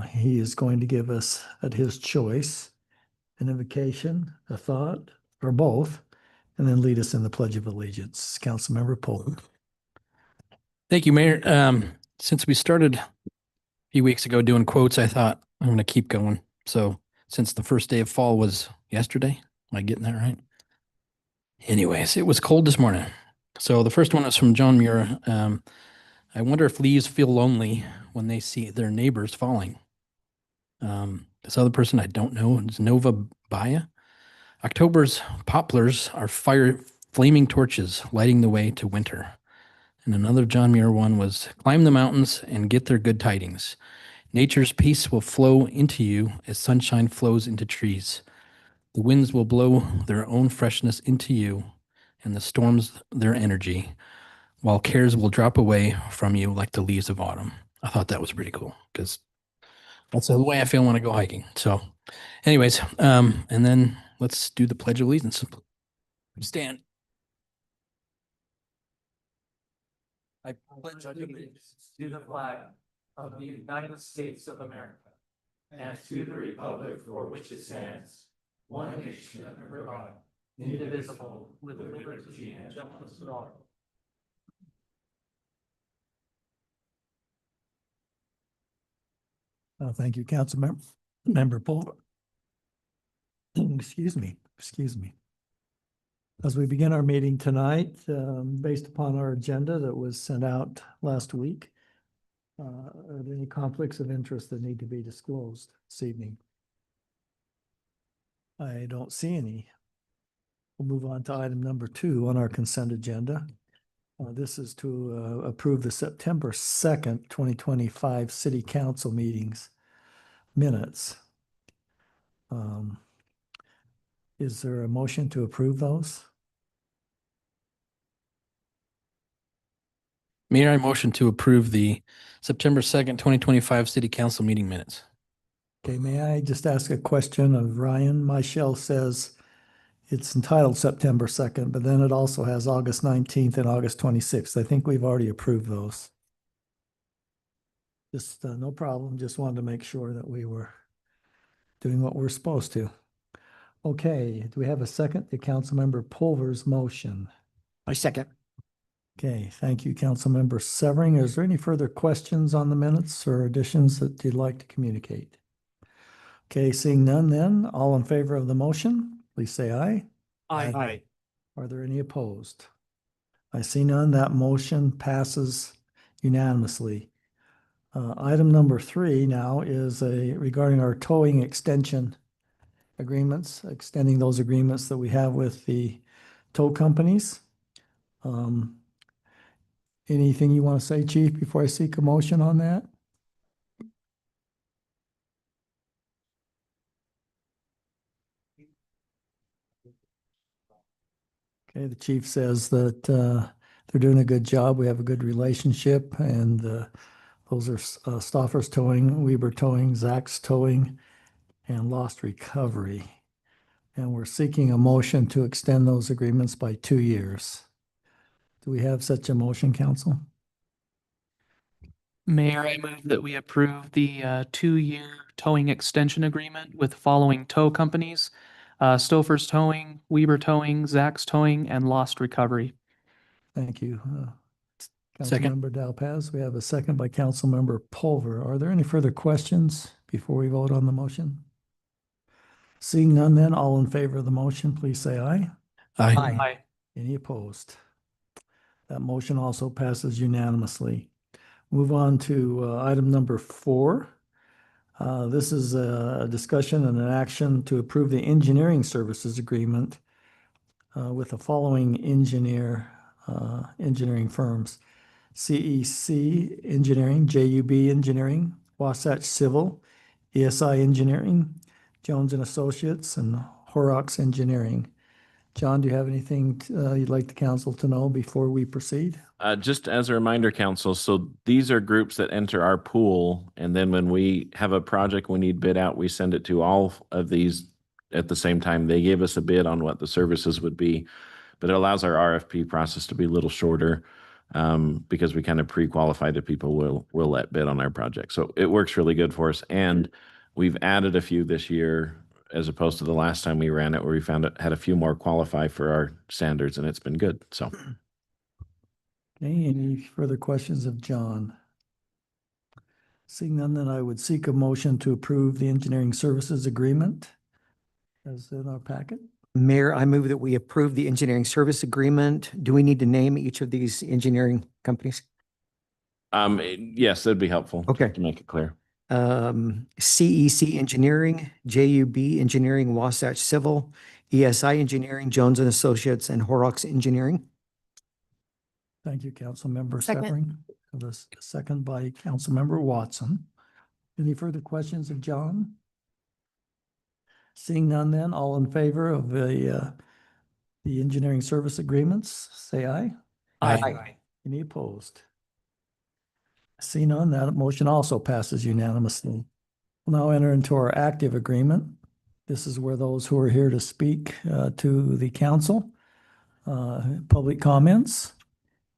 He is going to give us, at his choice, an invocation, a thought, or both, and then lead us in the Pledge of Allegiance. Councilmember Polk. Thank you, Mayor. Since we started a few weeks ago doing quotes, I thought I'm going to keep going. So since the first day of fall was yesterday, am I getting that right? Anyways, it was cold this morning. So the first one is from John Muir. I wonder if leaves feel lonely when they see their neighbors falling. This other person I don't know is Nova Baya. October's poplars are flaming torches lighting the way to winter. And another John Muir one was climb the mountains and get their good tidings. Nature's peace will flow into you as sunshine flows into trees. The winds will blow their own freshness into you and the storms their energy, while cares will drop away from you like the leaves of autumn. I thought that was pretty cool because that's the way I feel when I go hiking. So anyways, and then let's do the Pledge of Allegiance. Stand. I pledge allegiance to the flag of the United States of America and to the republic for which it stands, one nation under God, indivisible, with liberty and justice for all. Thank you, Councilmember Polk. Excuse me. As we begin our meeting tonight, based upon our agenda that was sent out last week, are there any conflicts of interest that need to be disclosed this evening? I don't see any. We'll move on to item number 2 on our consent agenda. This is to approve the September 2nd, 2025 City Council meetings minutes. Is there a motion to approve those? Mayor, I motion to approve the September 2nd, 2025 City Council meeting minutes. Okay, may I just ask a question of Ryan? My shell says it's entitled September 2nd, but then it also has August 19th and August 26th. I think we've already approved those. Just no problem. Just wanted to make sure that we were doing what we're supposed to. Okay, do we have a second to Councilmember Pulver's motion? I second. Okay, thank you, Councilmember Severing. Is there any further questions on the minutes or additions that you'd like to communicate? Okay, seeing none then, all in favor of the motion, please say aye. Aye. Are there any opposed? I see none. That motion passes unanimously. Item number 3 now is regarding our towing extension agreements, extending those agreements that we have with the tow companies. Anything you want to say, Chief, before I seek a motion on that? Okay, the chief says that they're doing a good job. We have a good relationship, and those are Stauffer's Towing, Weber Towing, Zach's Towing, and Lost Recovery. And we're seeking a motion to extend those agreements by 2 years. Do we have such a motion, Council? Mayor, I move that we approve the 2-year towing extension agreement with following tow companies: Stouffer's Towing, Weber Towing, Zach's Towing, and Lost Recovery. Thank you. Second. Councilmember Dalpaz. We have a second by Councilmember Pulver. Are there any further questions before we vote on the motion? Seeing none then, all in favor of the motion, please say aye. Aye. Any opposed? That motion also passes unanimously. Move on to item number 4. This is a discussion and an action to approve the engineering services agreement with the following engineering firms: CEC Engineering, JUB Engineering, Wasatch Civil, ESI Engineering, Jones and Associates, and Horrocks Engineering. John, do you have anything you'd like the council to know before we proceed? Just as a reminder, council, so these are groups that enter our pool, and then when we have a project we need bid out, we send it to all of these at the same time. They give us a bid on what the services would be, but it allows our RFP process to be a little shorter. because we kind of pre-qualify the people we'll let bid on our project. So it works really good for us. And we've added a few this year as opposed to the last time we ran it where we found it had a few more qualify for our standards and it's been good. So Okay, any further questions of John? Seeing none, then I would seek a motion to approve the engineering services agreement as in our packet. Mayor, I move that we approve the engineering service agreement. Do we need to name each of these engineering companies? yes, that'd be helpful. Okay. To make it clear. CEC Engineering, JUB Engineering, Wasatch Civil, ESI Engineering, Jones and Associates, and Horrocks Engineering. Thank you, Councilmember Second. Severing. The second by Councilmember Watson. Any further questions of John? Seeing none, then all in favor of the engineering service agreements, say aye. Aye. Any opposed? See none, that motion also passes unanimously. We'll now enter into our active agreement. This is where those who are here to speak to the council, public comments.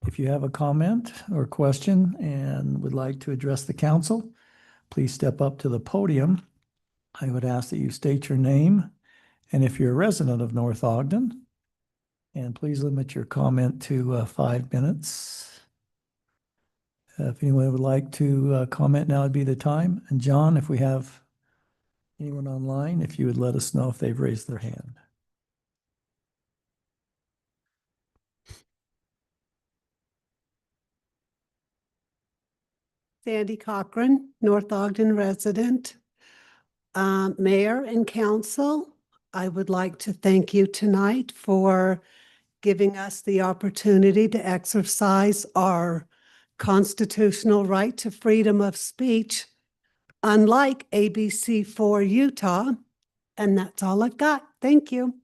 If you have a comment or question and would like to address the council, please step up to the podium. I would ask that you state your name and if you're a resident of North Ogden, and please limit your comment to 5 minutes. If anyone would like to comment, now would be the time. And John, if we have anyone online, if you would let us know if they've raised their hand. Sandy Cochran, North Ogden resident. Mayor and council, I would like to thank you tonight for giving us the opportunity to exercise our constitutional right to freedom of speech, unlike ABC4 Utah. And that's all I've got. Thank you.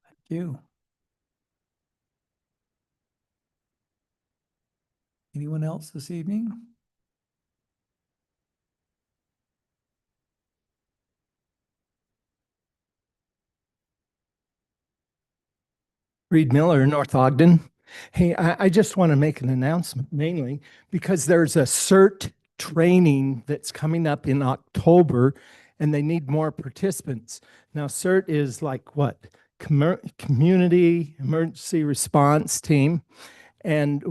Thank you. Anyone else this evening? Reed Miller, North Ogden. Hey, I just want to make an announcement mainly because there's a CERT training that's coming up in October and they need more participants. Now, CERT is like what? Community Emergency Response Team. And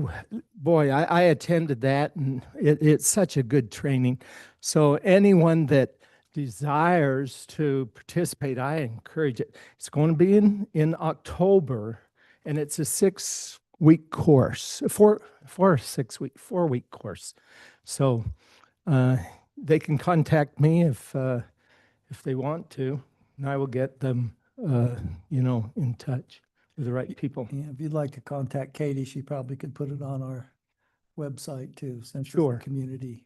boy, I attended that and it's such a good training. So anyone that desires to participate, I encourage it. It's going to be in October. And it's a 6-week course, 4-week course. So they can contact me if they want to, and I will get them, in touch with the right people. Yeah, if you'd like to contact Katie, she probably could put it on our website too, since it's Sure. a community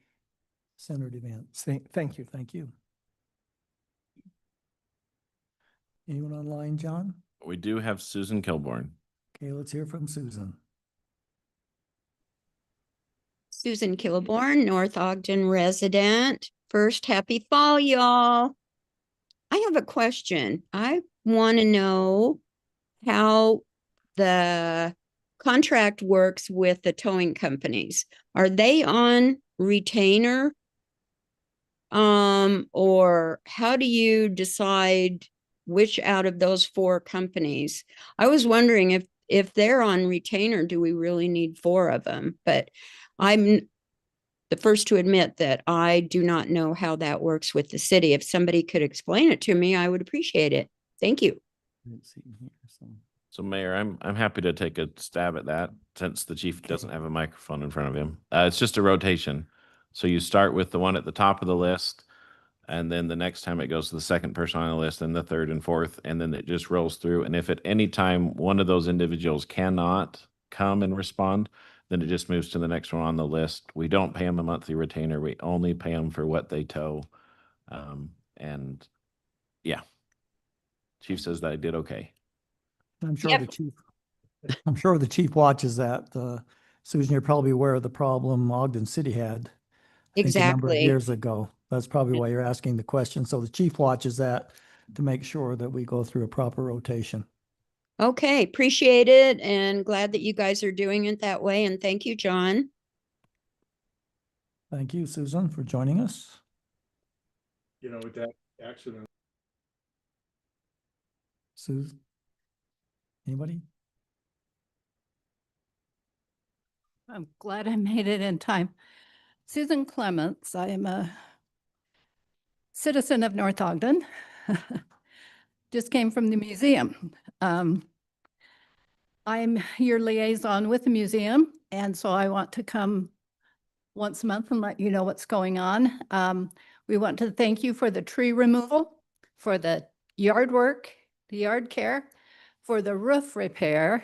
centered event. Thank you. Thank you. Anyone online, John? We do have Susan Kilborn. Okay, let's hear from Susan. Susan Kilborn, North Ogden resident. First, happy fall, y'all. I have a question. I want to know how the contract works with the towing companies. Are they on retainer? Or how do you decide which out of those 4 companies? I was wondering if they're on retainer, do we really need 4 of them? But I'm the first to admit that I do not know how that works with the city. If somebody could explain it to me, I would appreciate it. Thank you. So Mayor, I'm happy to take a stab at that since the chief doesn't have a microphone in front of him. It's just a rotation. So you start with the one at the top of the list, and then the next time it goes to the second person on the list, and the third and fourth, and then it just rolls through. And if at any time one of those individuals cannot come and respond, then it just moves to the next one on the list. We don't pay them a monthly retainer. We only pay them for what they tow. And yeah, chief says that I did okay. I'm sure Yep. the chief watches that. Susan, you're probably aware of the problem Ogden City had. I think, a number of Exactly. years ago. That's probably why you're asking the question. So the chief watches that to make sure that we go through a proper rotation. Okay, appreciate it and glad that you guys are doing it that way. And thank you, John. Thank you, Susan, for joining us. You know, with that accident. Susan? Anybody? I'm glad I made it in time. Susan Clements, I am a citizen of North Ogden. Just came from the museum. I'm your liaison with the museum, and so I want to come once a month and let you know what's going on. We want to thank you for the tree removal, for the yard work, the yard care, for the roof repair,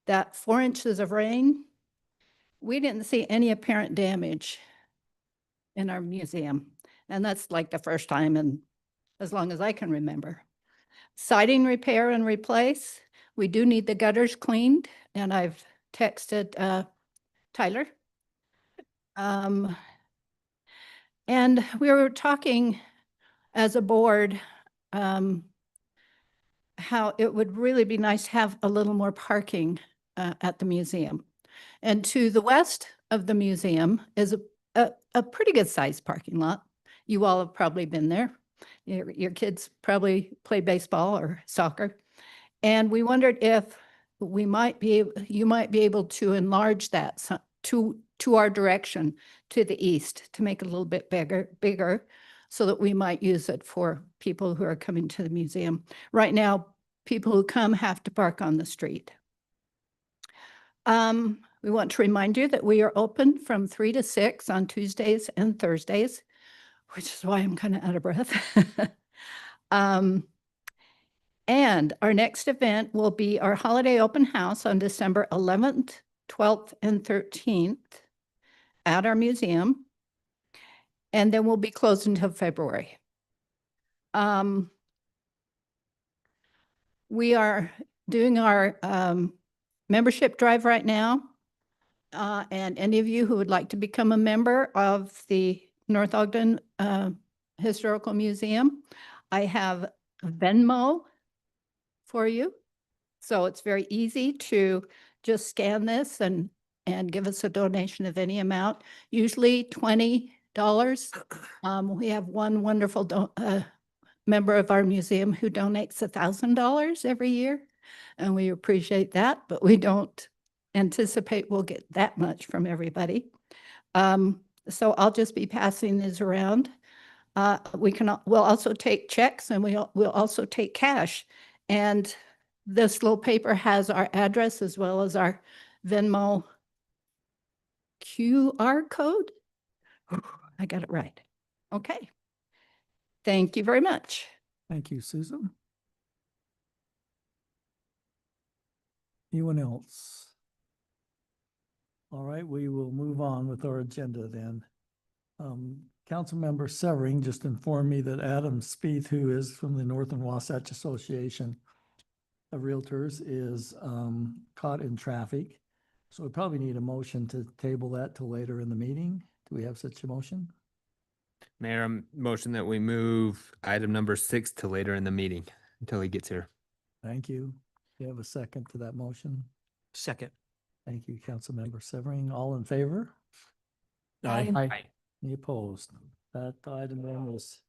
that 4 inches of rain. We didn't see any apparent damage in our museum, and that's like the first time in as long as I can remember. Siding repair and replace. We do need the gutters cleaned, and I've texted Tyler. And we were talking as a board how it would really be nice to have a little more parking at the museum. And to the west of the museum is a pretty good sized parking lot. You all have probably been there. Your kids probably play baseball or soccer. And we wondered if you might be able to enlarge that to our direction to the east to make it a little bit bigger so that we might use it for people who are coming to the museum. Right now, people who come have to park on the street. We want to remind you that we are open from 3 to 6 on Tuesdays and Thursdays, which is why I'm kind of out of breath. And our next event will be our holiday open house on December 11th, 12th, and 13th at our museum. And then we'll be closed until February. We are doing our membership drive right now. And any of you who would like to become a member of the North Ogden Historical Museum, I have Venmo for you. So it's very easy to just scan this and give us a donation of any amount, usually $20. We have one wonderful member of our museum who donates $1,000 every year, and we appreciate that, but we don't anticipate we'll get that much from everybody. So I'll just be passing these around. We'll also take checks, and we'll also take cash. And this little paper has our address as well as our Venmo QR code. I got it right. Okay. Thank you very much. Thank you, Susan. Anyone else? All right, we will move on with our agenda then. Councilmember Severing just informed me that Adam Spieth, who is from the Northern Wasatch Association of Realtors, is caught in traffic. So we probably need a motion to table that till later in the meeting. Do we have such a motion? Mayor, motion that we move item number 6 to later in the meeting until he gets here. Thank you. Do you have a second to that motion? Second. Thank you, Councilmember Severing. All in favor? Aye. Any opposed? That item then was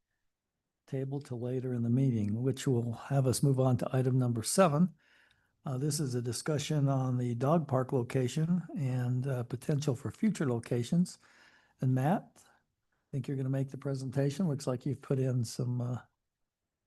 tabled to later in the meeting, which will have us move on to item number 7. This is a discussion on the dog park location and potential for future locations. And Matt, I think you're going to make the presentation. Looks like you've put in some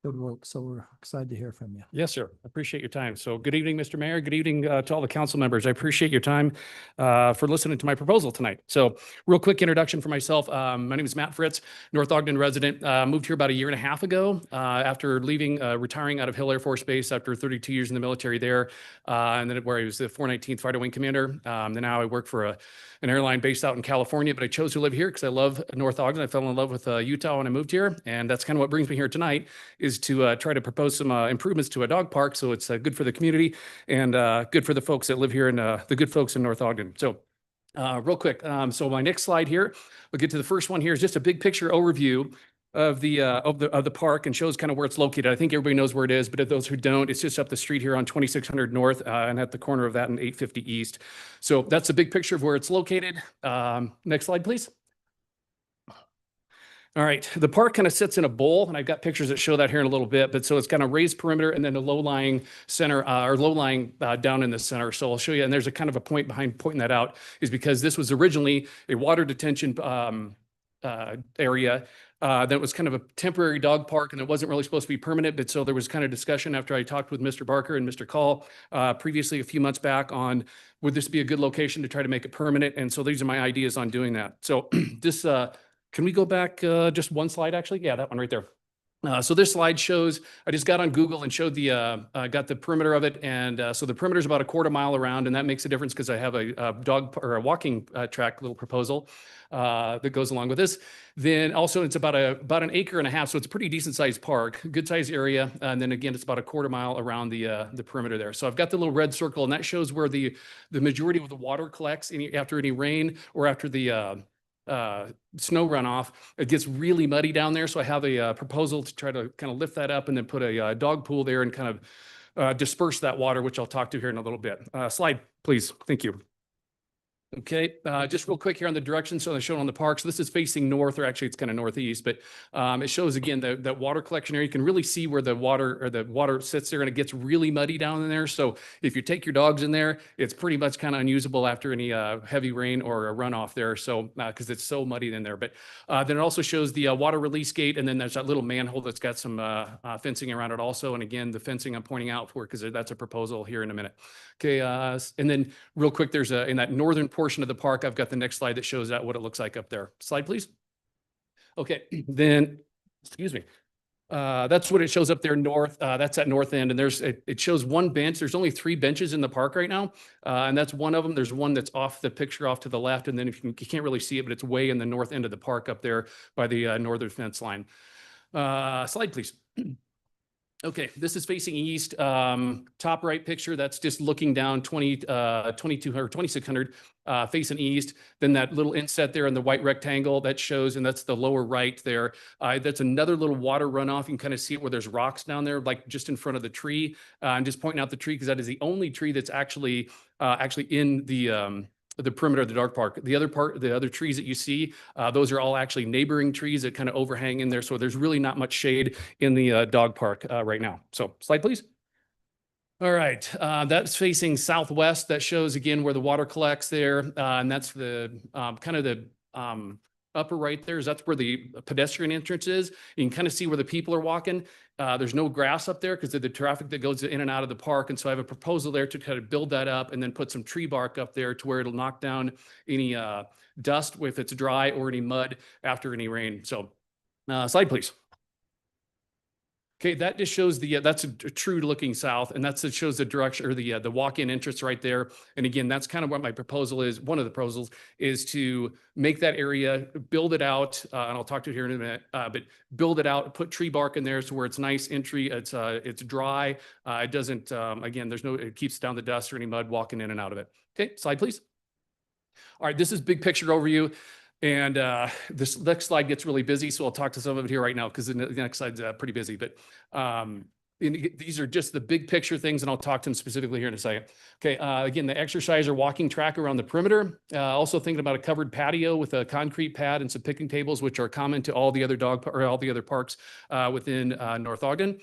good work, so we're excited to hear from you. Yes, sir. Appreciate your time. So good evening, Mr. Mayor. Good evening to all the council members. I appreciate your time for listening to my proposal tonight. So real quick introduction for myself. My name is Matt Fritz, North Ogden resident. Moved here about a year and a half ago after leaving, retiring out of Hill Air Force Base after 32 years in the military there. And then where I was the 419th Fighter Wing Commander. Then now I work for an airline based out in California, but I chose to live here because I love North Ogden. I fell in love with Utah when I moved here. And that's kind of what brings me here tonight is to try to propose some improvements to a dog park. So it's good for the community and good for the folks that live here and the good folks in North Ogden. So real quick. So my next slide here, we'll get to the first one here is just a big picture overview of the park and shows kind of where it's located. I think everybody knows where it is, but if those who don't, it's just up the street here on 2600 North and at the corner of that and 850 East. So that's a big picture of where it's located. Next slide, please. All right, the park kind of sits in a bowl, and I've got pictures that show that here in a little bit, but so it's got a raised perimeter and then a low-lying center or low-lying down in the center. So I'll show you, and there's a kind of a point behind pointing that out is because this was originally a water detention area that was kind of a temporary dog park, and it wasn't really supposed to be permanent. But so there was kind of discussion after I talked with Mr. Barker and Mr. Call previously a few months back on would this be a good location to try to make it permanent? And so these are my ideas on doing that. So this, can we go back just one slide actually? Yeah, that one right there. So this slide shows, I just got on Google and showed got the perimeter of it. And so the perimeter is about a quarter mile around, and that makes a difference because I have a dog or a walking track little proposal that goes along with this. Then also it's about an acre and a half. So it's a pretty decent sized park, good sized area. And then again, it's about a quarter mile around the perimeter there. So I've got the little red circle, and that shows where the majority of the water collects after any rain or after the snow runoff. It gets really muddy down there. So I have a proposal to try to kind of lift that up and then put a dog pool there and kind of disperse that water, which I'll talk to here in a little bit. Slide, please. Thank you. Okay, just real quick here on the direction. So I showed on the park. So this is facing north, or actually it's kind of northeast, but it shows again that water collection area. You can really see where the water sits there, and it gets really muddy down in there. So if you take your dogs in there, it's pretty much kind of unusable after any heavy rain or a runoff there. So because it's so muddy in there. But then it also shows the water release gate, and then there's that little manhole that's got some fencing around it also. And again, the fencing I'm pointing out for because that's a proposal here in a minute. Okay, and then real quick, there's in that northern portion of the park, I've got the next slide that shows that what it looks like up there. Slide, please. Okay, then, excuse me. That's what it shows up there north. That's at north end, and it shows one bench. There's only 3 benches in the park right now, and that's one of them. There's one that's off the picture off to the left, and then if you can't really see it, but it's way in the north end of the park up there by the northern fence line. Slide, please. Okay, this is facing east. Top right picture, that's just looking down 2200, 2600, facing east. Then that little inset there in the white rectangle that shows, and that's the lower right there. That's another little water runoff. You can kind of see it where there's rocks down there, like just in front of the tree. I'm just pointing out the tree because that is the only tree that's actually in the perimeter of the dog park. The other trees that you see, those are all actually neighboring trees that kind of overhang in there. So there's really not much shade in the dog park right now. So slide, please. All right, that's facing southwest. That shows again where the water collects there. And that's the kind of the upper right there. That's where the pedestrian entrance is. You can kind of see where the people are walking. There's no grass up there because of the traffic that goes in and out of the park. And so I have a proposal there to kind of build that up and then put some tree bark up there to where it'll knock down any dust if it's dry or any mud after any rain. So slide, please. Okay, that just shows that's a true looking south, and it shows the direction or the walk-in entrance right there. And again, that's kind of what my proposal is. One of the proposals is to make that area, build it out, and I'll talk to you here in a minute. But build it out, put tree bark in there so where it's nice entry. It's dry. It doesn't. Again, it keeps down the dust or any mud walking in and out of it. Okay, slide, please. All right, this is big picture overview. And this next slide gets really busy, so I'll talk to some of it here right now because the next slide's pretty busy. But these are just the big picture things, and I'll talk to them specifically here in a second. Okay, again, the exercise or walking track around the perimeter. Also thinking about a covered patio with a concrete pad and some picnic tables, which are common to all the other parks within North Ogden.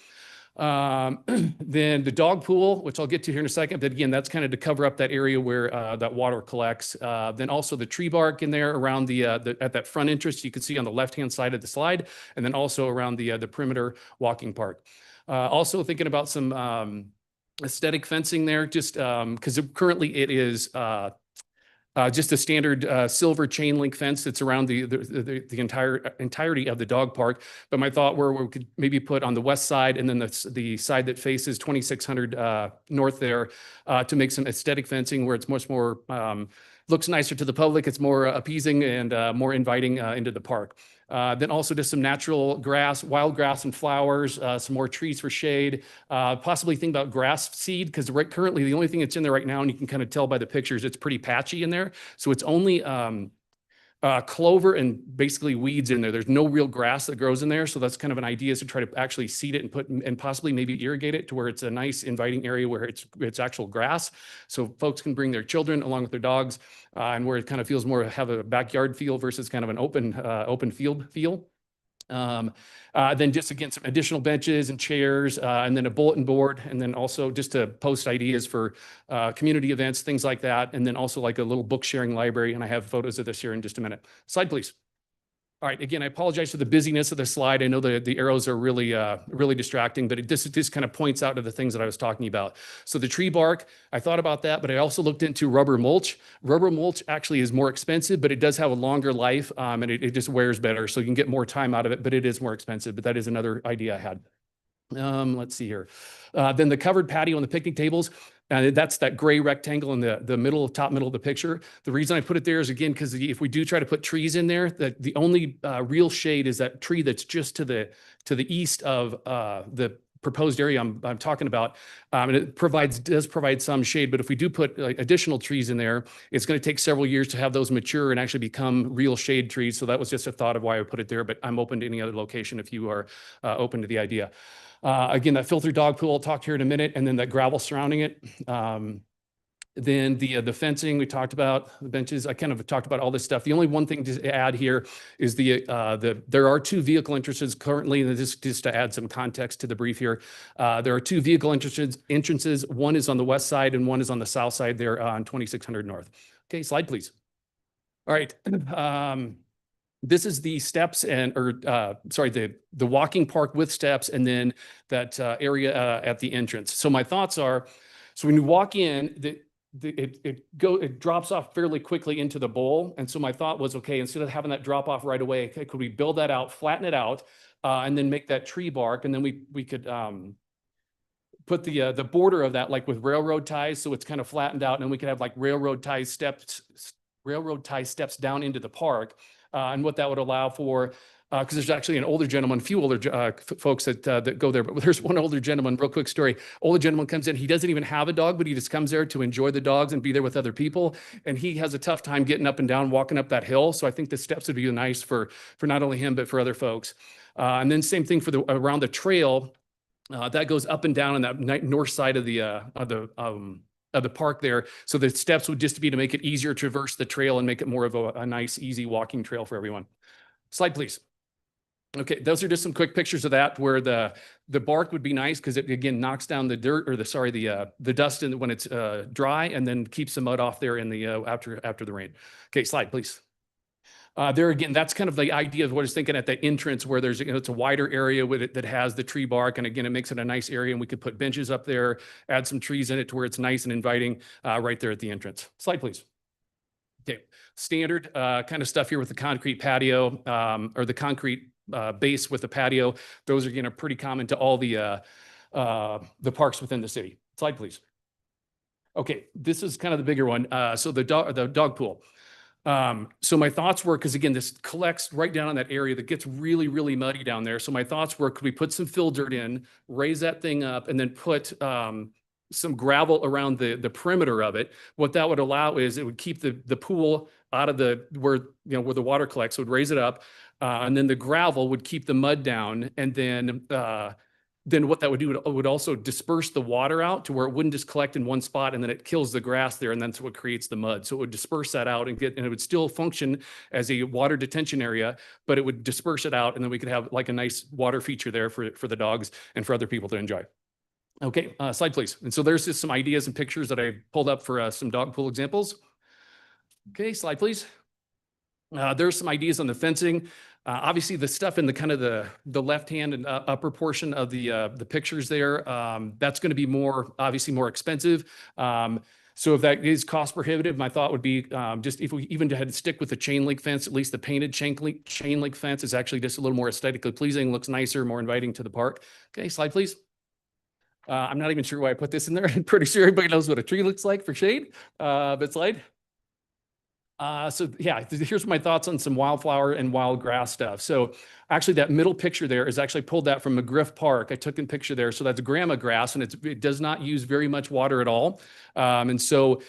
Then the dog pool, which I'll get to here in a second, but again, that's kind of to cover up that area where that water collects. Then also the tree bark in there around at that front entrance, you can see on the left-hand side of the slide, and then also around the perimeter walking park. Also thinking about some aesthetic fencing there, just because currently it is just a standard silver chain link fence that's around the entirety of the dog park. But my thought where we could maybe put on the west side and then the side that faces 2600 north there to make some aesthetic fencing where it's much more looks nicer to the public. It's more appeasing and more inviting into the park. Then also just some natural grass, wild grass and flowers, some more trees for shade, possibly think about grass seed because currently the only thing that's in there right now, and you can kind of tell by the pictures, it's pretty patchy in there. So it's only clover and basically weeds in there. There's no real grass that grows in there. So that's kind of an idea, is to try to actually seed it and put, and possibly maybe irrigate it to where it's a nice inviting area where it's actual grass. So folks can bring their children along with their dogs, and where it kind of feels more, have a backyard feel versus kind of an open field feel. Then just again, some additional benches and chairs, and then a bulletin board, and then also just to post ideas for community events, things like that. And then also like a little book sharing library. And I have photos of this here in just a minute. Slide, please. All right, again, I apologize for the busyness of the slide. I know the arrows are really, really distracting, but this kind of points out to the things that I was talking about. So the tree bark, I thought about that, but I also looked into rubber mulch. Rubber mulch actually is more expensive, but it does have a longer life, and it just wears better. So you can get more time out of it, but it is more expensive. But that is another idea I had. Let's see here. Then the covered patio and the picnic tables. That's that gray rectangle in the middle, top middle of the picture. The reason I put it there is, again, because if we do try to put trees in there, that the only real shade is that tree that's just to the east of the proposed area I'm talking about. And it does provide some shade, but if we do put additional trees in there, it's going to take several years to have those mature and actually become real shade trees. So that was just a thought of why I put it there, but I'm open to any other location if you are open to the idea. Again, that filtered dog pool, I'll talk here in a minute, and then that gravel surrounding it. Then the fencing we talked about, the benches, I kind of talked about all this stuff. The only one thing to add here is there are 2 vehicle entrances currently, and this just to add some context to the brief here. There are 2 vehicle entrances. One is on the west side and one is on the south side there on 2600 North. Okay, slide please. All right. This is the steps the walking park with steps, and then that area at the entrance. So my thoughts are, so when you walk in, it drops off fairly quickly into the bowl. And so my thought was, okay, instead of having that drop off right away, could we build that out, flatten it out, and then make that tree bark, and then we could put the border of that like with railroad ties, so it's kind of flattened out, and then we could have like railroad tie steps down into the park. And what that would allow for, because there's actually an older gentleman, few older folks that go there, but there's one older gentleman, real quick story. Older gentleman comes in, he doesn't even have a dog, but he just comes there to enjoy the dogs and be there with other people. And he has a tough time getting up and down, walking up that hill. So I think the steps would be nice for not only him, but for other folks. And then same thing for around the trail, that goes up and down on that north side of the park there. So the steps would just be to make it easier to traverse the trail and make it more of a nice, easy walking trail for everyone. Slide, please. Okay, those are just some quick pictures of that, where the bark would be nice because it again knocks down the dirt, or the dust when it's dry, and then keeps the mud off there in the after the rain. Okay, slide, please. There again, that's kind of the idea of what I was thinking at the entrance, where there's, it's a wider area with it that has the tree bark. And again, it makes it a nice area, and we could put benches up there, add some trees in it to where it's nice and inviting right there at the entrance. Slide, please. Okay, standard kind of stuff here with the concrete patio, or the concrete base with the patio. Those are, again, pretty common to all the parks within the city. Slide, please. Okay, this is kind of the bigger one. So the dog pool. So my thoughts were, because again, this collects right down on that area that gets really, really muddy down there. So my thoughts were, could we put some fill dirt in, raise that thing up, and then put some gravel around the perimeter of it? What that would allow is it would keep the pool out of where the water collects. So it would raise it up, and then the gravel would keep the mud down, and then what that would do, it would also disperse the water out to where it wouldn't just collect in one spot, and then it kills the grass there, and that's what creates the mud. So it would disperse that out and it would still function as a water detention area, but it would disperse it out, and then we could have like a nice water feature there for the dogs and for other people to enjoy. Okay, slide please. And so there's just some ideas and pictures that I pulled up for some dog pool examples. Okay, slide please. There's some ideas on the fencing. Obviously, the stuff in the kind of the left-hand and upper portion of the pictures there, that's going to be obviously more expensive. So if that is cost prohibitive, my thought would be just if we even had to stick with the chain link fence, at least the painted chain link fence is actually just a little more aesthetically pleasing, looks nicer, more inviting to the park. Okay, slide please. I'm not even sure why I put this in there. I'm pretty sure everybody knows what a tree looks like for shade, but slide. So yeah, here's my thoughts on some wildflower and wild grass stuff. So actually that middle picture there is actually pulled that from McGriff Park. I took a picture there. So that's grama grass, and it does not use very much water at all. And so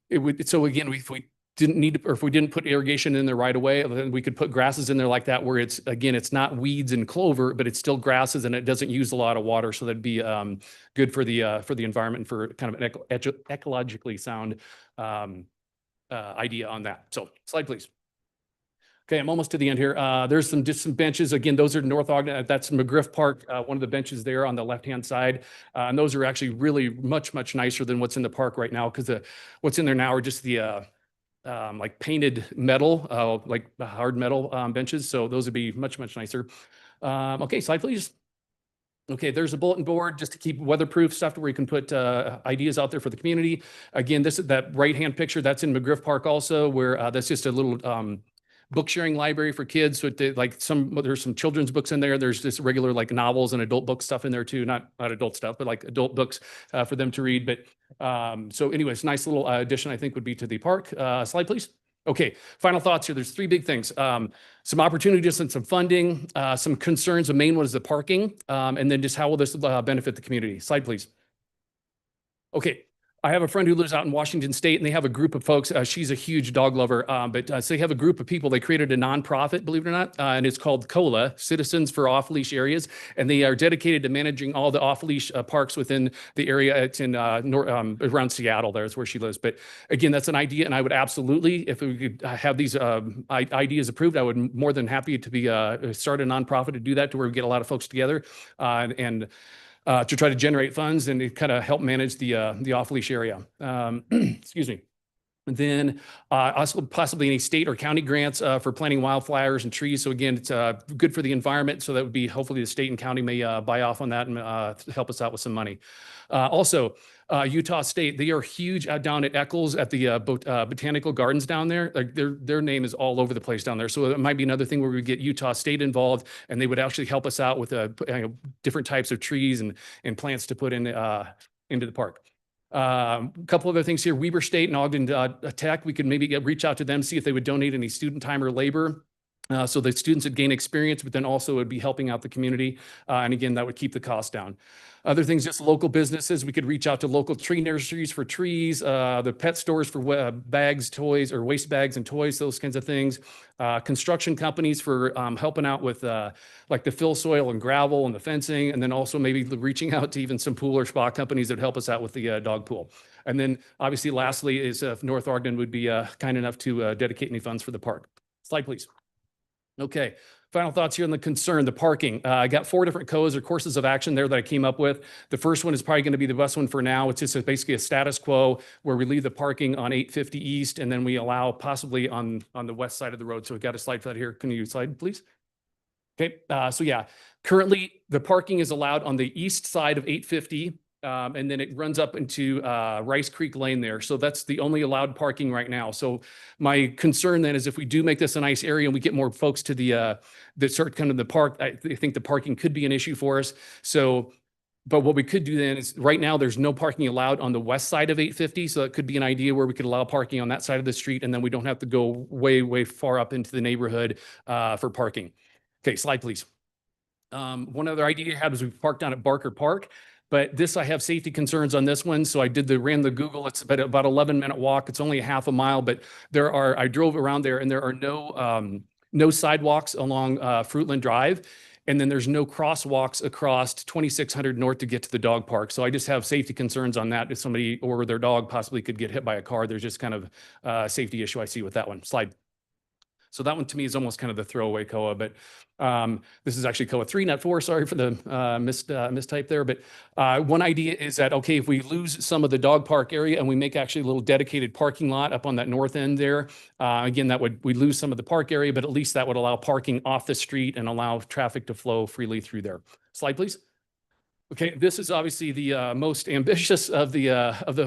again, if we didn't need to, or if we didn't put irrigation in there right away, then we could put grasses in there like that, where it's, again, it's not weeds and clover, but it's still grasses and it doesn't use a lot of water. So that'd be good for the environment, for kind of an ecologically sound idea on that. So slide, please. Okay, I'm almost to the end here. There's just some benches. Again, those are North Ogden. That's McGriff Park, one of the benches there on the left-hand side. And those are actually really much nicer than what's in the park right now, because what's in there now are just the like painted metal, like hard metal benches. So those would be much nicer. Okay, slide, please. Okay, there's a bulletin board just to keep weatherproof stuff where you can put ideas out there for the community. Again, this is that right-hand picture. That's in McGriff Park also, where that's just a little book sharing library for kids. So like there's some children's books in there. There's just regular like novels and adult book stuff in there too. Not adult stuff, but like adult books for them to read. But so anyways, nice little addition, I think, would be to the park. Slide, please. Okay, final thoughts here. There's three big things. Some opportunities and some funding, some concerns. The main one is the parking, and then just how will this benefit the community. Slide, please. Okay. I have a friend who lives out in Washington State, and they have a group of folks. She's a huge dog lover, but so they have a group of people. They created a nonprofit, believe it or not, and it's called COLA, Citizens for Off-Leash Areas, and they are dedicated to managing all the off-leash parks within the area. It's in around Seattle. There's where she lives. But again, that's an idea, and I would absolutely, if we could have these ideas approved, I would more than happy to be start a nonprofit to do that, to where we get a lot of folks together and to try to generate funds and to kind of help manage the off-leash area. Excuse me. And then also possibly any state or county grants for planting wildflowers and trees. So again, it's good for the environment. So that would be, hopefully the state and county may buy off on that and help us out with some money. Also, Utah State, they are huge down at Eccles at the Botanical Gardens down there. Like their name is all over the place down there. So it might be another thing where we get Utah State involved, and they would actually help us out with different types of trees and plants to put in into the park. A couple other things here. Weber State and Ogden Tech, we could maybe reach out to them, see if they would donate any student time or labor. So the students would gain experience, but then also would be helping out the community. And again, that would keep the cost down. Other things, just local businesses. We could reach out to local tree nurseries for trees, the pet stores for bags, toys, or waste bags and toys, those kinds of things. Construction companies for helping out with like the fill soil and gravel and the fencing. And then also maybe reaching out to even some pool or spa companies that help us out with the dog pool. And then obviously lastly is if North Ogden would be kind enough to dedicate any funds for the park. Slide, please. Okay, final thoughts here on the concern, the parking. I got 4 different codes or courses of action there that I came up with. The first one is probably going to be the best one for now. It's just basically a status quo where we leave the parking on 850 East, and then we allow possibly on the west side of the road. So we got a slide for that here. Can you slide, please? Okay, so yeah, currently the parking is allowed on the east side of 850. And then it runs up into Rice Creek Lane there. So that's the only allowed parking right now. So my concern then is if we do make this a nice area and we get more folks to the start kind of the park, I think the parking could be an issue for us. So, but what we could do then is right now there's no parking allowed on the west side of 850. So that could be an idea where we could allow parking on that side of the street, and then we don't have to go way far up into the neighborhood for parking. Okay, slide please. One other idea I had was we parked down at Barker Park. But this, I have safety concerns on this one. So I ran the Google, it's about 11-minute walk. It's only a half a mile, but I drove around there and there are no sidewalks along Fruitland Drive. And then there's no crosswalks across 2600 North to get to the dog park. So I just have safety concerns on that. If somebody or their dog possibly could get hit by a car, there's just kind of a safety issue I see with that one. Slide. So that one to me is almost kind of the throwaway COA, but this is actually COA 3, not 4. Sorry for the mistype there. But one idea is that, okay, if we lose some of the dog park area and we make actually a little dedicated parking lot up on that north end there, again, we lose some of the park area, but at least that would allow parking off the street and allow traffic to flow freely through there. Slide, please. Okay, this is obviously the most ambitious of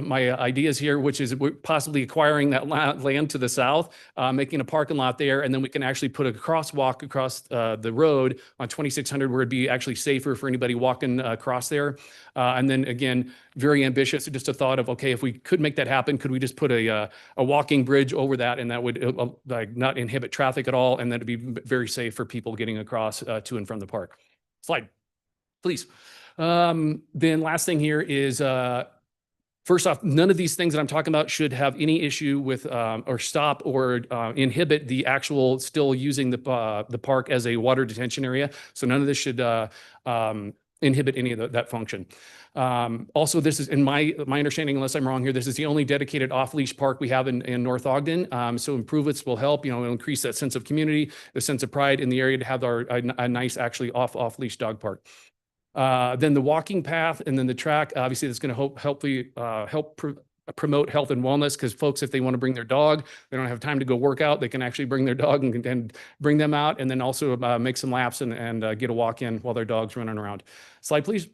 my ideas here, which is possibly acquiring that land to the south, making a parking lot there, and then we can actually put a crosswalk across the road on 2600 where it'd be actually safer for anybody walking across there. And then again, very ambitious, just a thought of, okay, if we could make that happen, could we just put a walking bridge over that, and that would like not inhibit traffic at all, and then it'd be very safe for people getting across to and from the park. Slide, please. Then last thing here is First off, none of these things that I'm talking about should have any issue with or stop or inhibit the actual still using the park as a water detention area. So none of this should inhibit any of that function. Also, this is in my understanding, unless I'm wrong here, this is the only dedicated off-leash park we have in North Ogden. So improvements will help, it'll increase that sense of community, the sense of pride in the area to have a nice actually off-leash dog park. Then the walking path and then the track, obviously that's going to help promote health and wellness, because folks, if they want to bring their dog, they don't have time to go work out, they can actually bring their dog and bring them out, and then also make some laps and get a walk in while their dog's running around. Slide, please.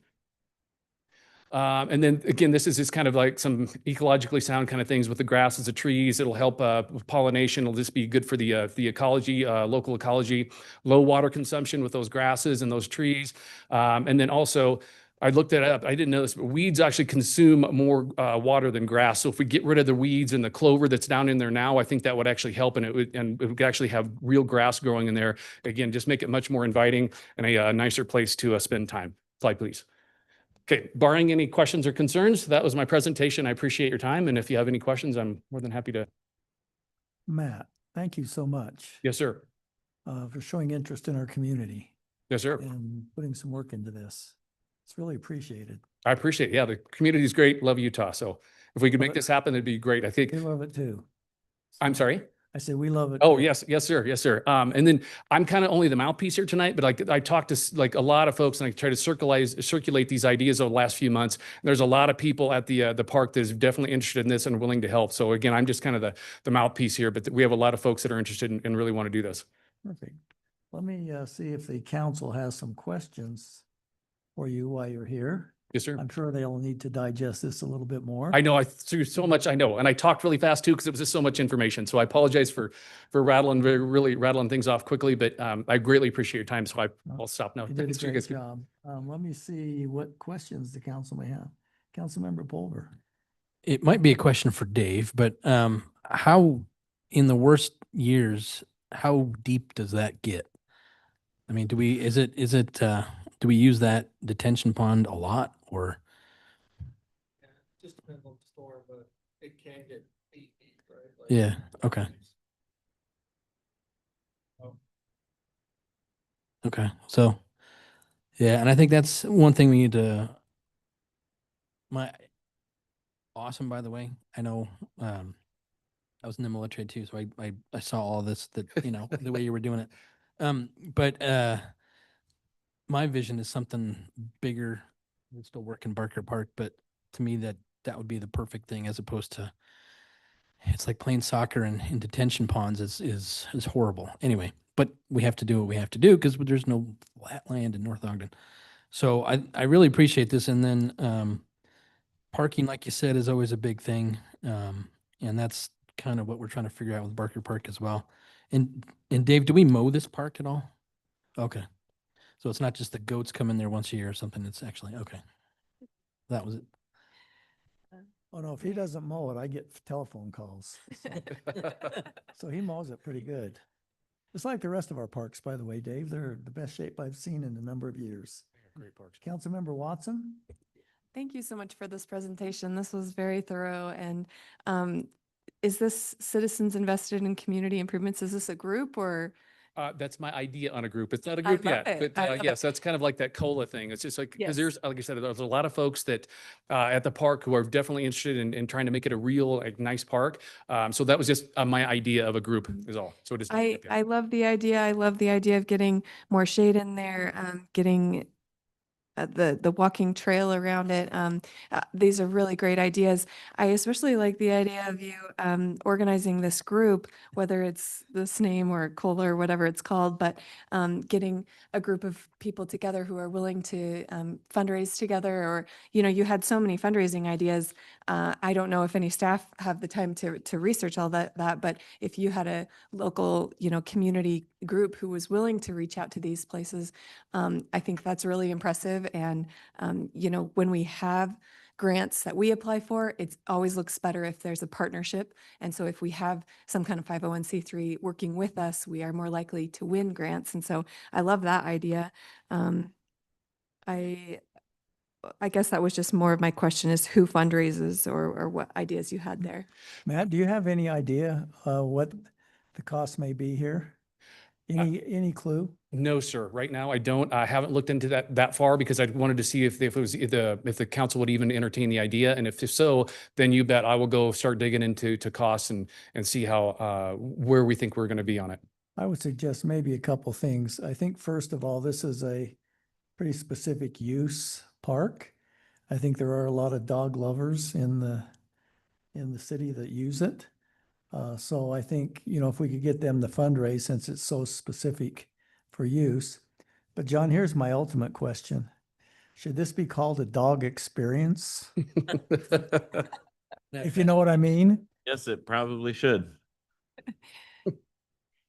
And then again, this is just kind of like some ecologically sound kind of things with the grasses, the trees. It'll help with pollination. It'll just be good for the ecology, local ecology, low water consumption with those grasses and those trees. And then also, I looked it up. I didn't know this, but weeds actually consume more water than grass. So if we get rid of the weeds and the clover that's down in there now, I think that would actually help, and it would actually have real grass growing in there. Again, just make it much more inviting and a nicer place to spend time. Slide, please. Okay, barring any questions or concerns, that was my presentation. I appreciate your time. And if you have any questions, I'm more than happy to. Matt, thank you so much Yes, sir. for showing interest in our community Yes, sir. and putting some work into this. It's really appreciated. I appreciate it. Yeah, the community is great. Love Utah. So if we could make this happen, it'd be great. I think. We love it too. I'm sorry. I said, we love it. Oh, too. yes, yes, sir. Yes, sir. And then I'm kind of only the mouthpiece here tonight, but I talked to like a lot of folks and I try to circulate these ideas over the last few months. There's a lot of people at the park that is definitely interested in this and willing to help. So again, I'm just kind of the mouthpiece here, but we have a lot of folks that are interested and really want to do this. Perfect. Let me see if the council has some questions for you while you're here. Yes, sir. I'm sure they'll need to digest this a little bit more. I know I threw so much. I know. And I talked really fast too, because it was just so much information. So I apologize for really rattling things off quickly, but I greatly appreciate your time. So I'll stop now. You did a Thanks, you great guys. job. Let me see what questions the council may have. Councilmember Pulver. It might be a question for Dave, but how, in the worst years, how deep does that get? I mean, do we use that detention pond a lot, or? Just depends on the storm, but it can get 8 feet, right? Like, Yeah, okay. Okay, so, yeah, and I think that's one thing we need to, awesome, by the way. I know, I was in the military too, so I saw all this that, the way you were doing it. But my vision is something bigger. We still work in Barker Park, but to me that would be the perfect thing, as opposed to, it's like playing soccer in detention ponds is horrible. Anyway, but we have to do what we have to do because there's no flat land in North Ogden. So I really appreciate this. And then parking, like you said, is always a big thing. And that's kind of what we're trying to figure out with Barker Park as well. And Dave, do we mow this park at all? Okay. So it's not just the goats come in there once a year or something. It's actually, okay. That was it. Oh, no, if he doesn't mow it, I get telephone calls. So he mows it pretty good. It's like the rest of our parks, by the way, Dave. They're the best shape I've seen in a number of years. Great parks. Councilmember Watson? Thank you so much for this presentation. This was very thorough. And is this Citizens Invested in Community Improvements? Is this a group or? That's my idea on a group. It's not a I group love yet, it. but I love yes, that's kind of like that COLA thing. It's just like, because Yes. there's, like I said, there's a lot of folks that at the park who are definitely interested in trying to make it a real, like, nice park. So that was just my idea of a group is all. So it is. I love the idea. I love the idea of getting more shade in there, getting the walking trail around it. These are really great ideas. I especially like the idea of you organizing this group, whether it's this name or COLA or whatever it's called, but getting a group of people together who are willing to fundraise together, or, you had so many fundraising ideas. I don't know if any staff have the time to research all that, but if you had a local, community group who was willing to reach out to these places, I think that's really impressive. And, when we have grants that we apply for, it always looks better if there's a partnership. And so if we have some kind of 501c3 working with us, we are more likely to win grants. And so I love that idea. I guess that was just more of my question, is who fundraises or what ideas you had there. Matt, do you have any idea what the cost may be here? Any clue? No, sir. Right now, I don't. I haven't looked into that far because I wanted to see if the council would even entertain the idea, and if so, then you bet I will go start digging into costs and see how where we think we're going to be on it. I would suggest maybe a couple things. I think first of all, this is a pretty specific use park. I think there are a lot of dog lovers in the city that use it. So I think, if we could get them to fundraise since it's so specific for use. But John, here's my ultimate question. Should this be called a dog experience? If you know what I mean? Yes, it probably should.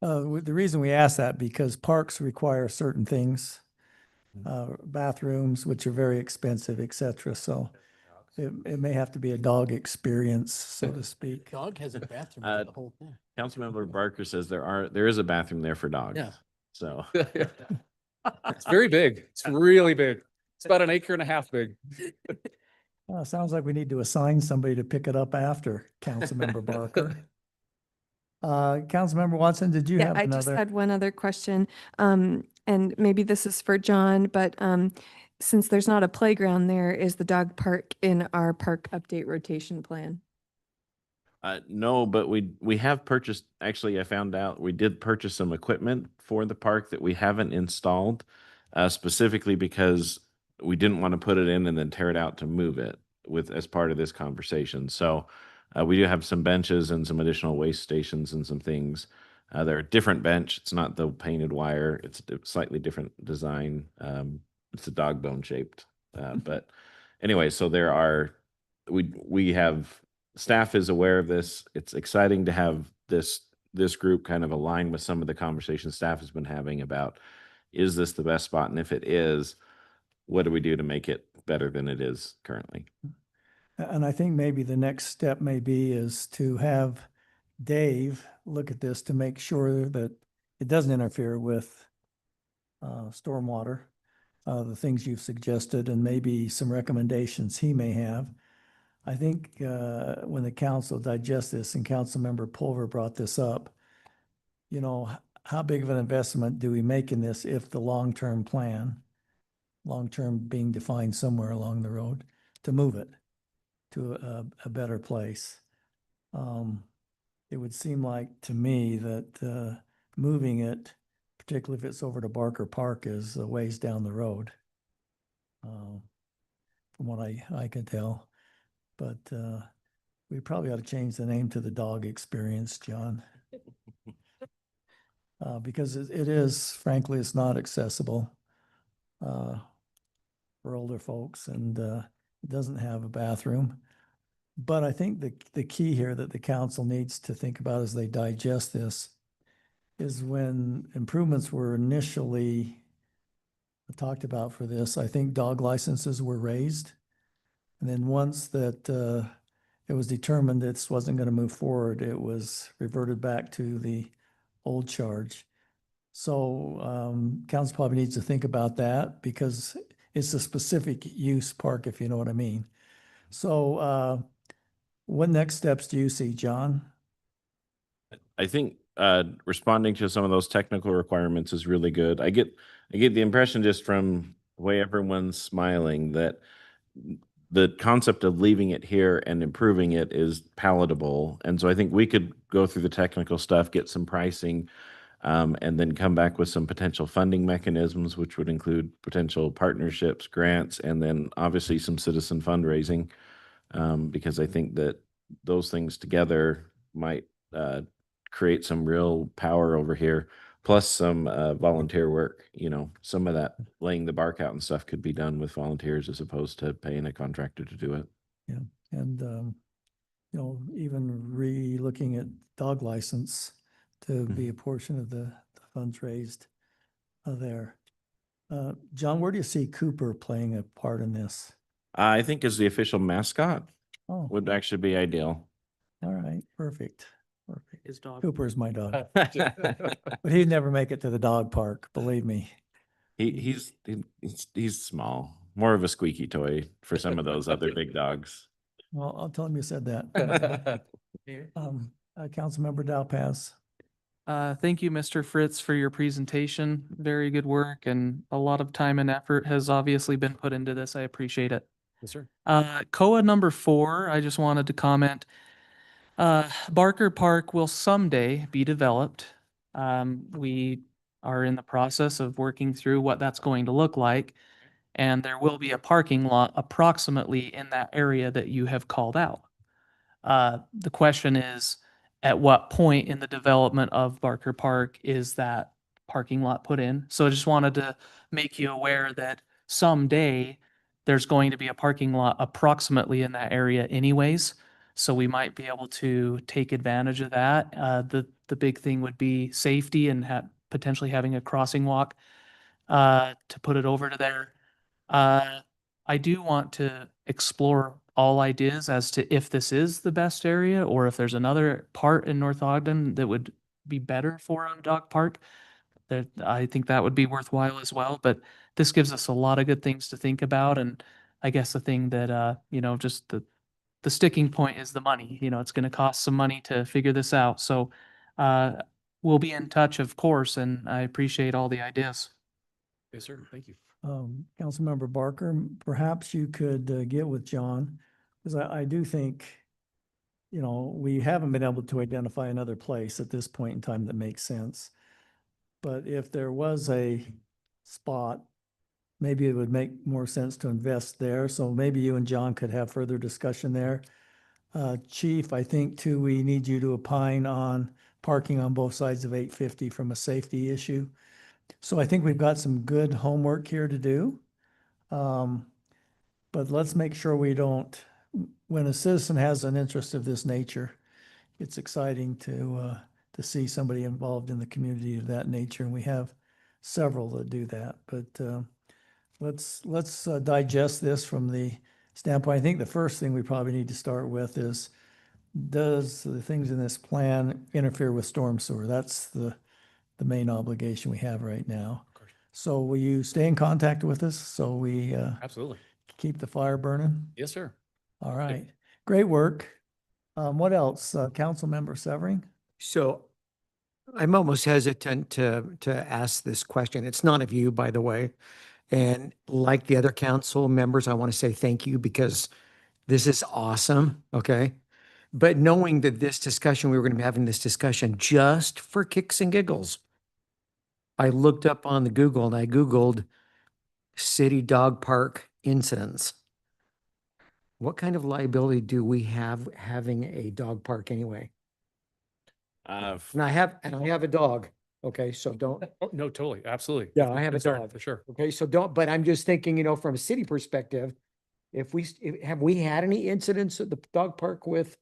The reason we ask that because parks require certain things, bathrooms, which are very expensive, et cetera. So it may have to be a dog experience, so to speak. Dog has a bathroom for the whole thing. Councilmember Barker says there is a bathroom there for dogs. Yeah. So It's very big. It's really big. It's about 1.5 acres big. Sounds like we need to assign somebody to pick it up after Councilmember Barker. Councilmember Watson, did you have I just another? had one other question. And maybe this is for John, but since there's not a playground there, is the dog park in our park update rotation plan? No, but we have purchased, actually, I found out we did purchase some equipment for the park that we haven't installed, specifically because we didn't want to put it in and then tear it out to move it as part of this conversation. So we do have some benches and some additional waste stations and some things. They're a different bench. It's not the painted wire. It's a slightly different design. It's a dog bone shaped. But anyway, so we have staff is aware of this. It's exciting to have this group kind of align with some of the conversations staff has been having about, is this the best spot? And if it is, what do we do to make it better than it is currently? And I think maybe the next step may be is to have Dave look at this to make sure that it doesn't interfere with stormwater, the things you've suggested, and maybe some recommendations he may have. I think when the council digests this, and Councilmember Pulver brought this up, how big of an investment do we make in this if the long-term plan, long-term being defined somewhere along the road, to move it to a better place? It would seem like to me that moving it, particularly if it's over to Barker Park, is a ways down the road, from what I can tell. But we probably ought to change the name to the dog experience, John. Because it is, frankly, it's not accessible for older folks, and it doesn't have a bathroom. But I think the key here that the council needs to think about as they digest this is when improvements were initially talked about for this, I think dog licenses were raised. And then once that it was determined this wasn't going to move forward, it was reverted back to the old charge. So council probably needs to think about that because it's a specific use park, if you know what I mean. So what next steps do you see, John? I think responding to some of those technical requirements is really good. I get the impression just from the way everyone's smiling that the concept of leaving it here and improving it is palatable. And so I think we could go through the technical stuff, get some pricing, and then come back with some potential funding mechanisms, which would include potential partnerships, grants, and then obviously some citizen fundraising, because I think that those things together might create some real power over here, plus some volunteer work. Some of that laying the bark out and stuff could be done with volunteers as opposed to paying a contractor to do it. Yeah, and even re-looking at dog license to be a portion of the funds raised there. John, where do you see Cooper playing a part in this? I think as the official mascot Oh, would actually be ideal. all right, perfect. His dog. Cooper's my dog, but he'd never make it to the dog park, believe me. He's small. more of a squeaky toy for some of those other big dogs. Well, I'll tell him you said that. Councilmember Dowpass. Thank you, Mr. Fritz, for your presentation. Very good work, and a lot of time and effort has obviously been put into this. I appreciate it. Yes, sir. COA number 4, I just wanted to comment. Barker Park will someday be developed. We are in the process of working through what that's going to look like. And there will be a parking lot approximately in that area that you have called out. The question is, at what point in the development of Barker Park is that parking lot put in? So I just wanted to make you aware that someday there's going to be a parking lot approximately in that area anyways. So we might be able to take advantage of that. The big thing would be safety and potentially having a crossing walk to put it over to there. I do want to explore all ideas as to if this is the best area or if there's another part in North Ogden that would be better for a dog park. That I think that would be worthwhile as well. But this gives us a lot of good things to think about. And I guess the thing that, just the sticking point is the money. It's going to cost some money to figure this out. So we'll be in touch, of course, and I appreciate all the ideas. Yes, sir. Thank you. Councilmember Barker, perhaps you could get with John, because I do think, we haven't been able to identify another place at this point in time that makes sense. But if there was a spot, maybe it would make more sense to invest there. So maybe you and John could have further discussion there. Chief, I think too, we need you to opine on parking on both sides of 850 from a safety issue. So I think we've got some good homework here to do. But let's make sure we don't, when a citizen has an interest of this nature, it's exciting to see somebody involved in the community of that nature. And we have several that do that. But let's digest this from the standpoint. I think the first thing we probably need to start with is, does the things in this plan interfere with storm sewer? That's the main obligation we have right now. So will you stay in contact with us so we Absolutely. keep the fire burning? Yes, sir. All right. Great work. What else? Councilmember Severing? So I'm almost hesitant to ask this question. It's none of you, by the way. And like the other council members, I want to say thank you because this is awesome. Okay. But knowing that we were going to be having this discussion just for kicks and giggles, I looked up on the Google and I Googled city dog park incidents. What kind of liability do we have having a dog park anyway? And I have a dog. Okay, so don't. Oh, no, totally. Absolutely. Yeah, I have a Concern, dog. for sure. Okay, so don't, but I'm just thinking, from a city perspective, have we had any incidents at the dog park with?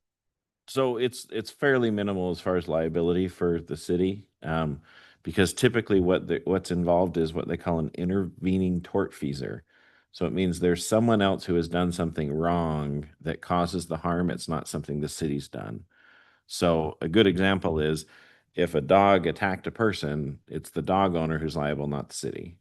So it's fairly minimal as far as liability for the city. Because typically what's involved is what they call an intervening tortfeasor. So it means there's someone else who has done something wrong that causes the harm. It's not something the city's done. So a good example is if a dog attacked a person, it's the dog owner who's liable, not the city.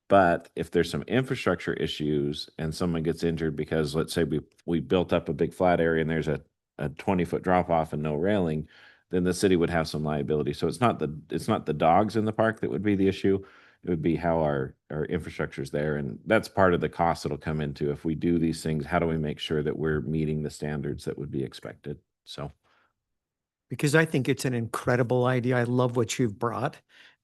But if there's some infrastructure issues and someone gets injured because, let's say we built up a big flat area and there's a 20-foot drop off and no railing, then the city would have some liability. So it's not the dogs in the park that would be the issue. It would be how our infrastructure is there. And that's part of the cost that'll come into if we do these things. How do we make sure that we're meeting the standards that would be expected? So. Because I think it's an incredible idea. I love what you've brought.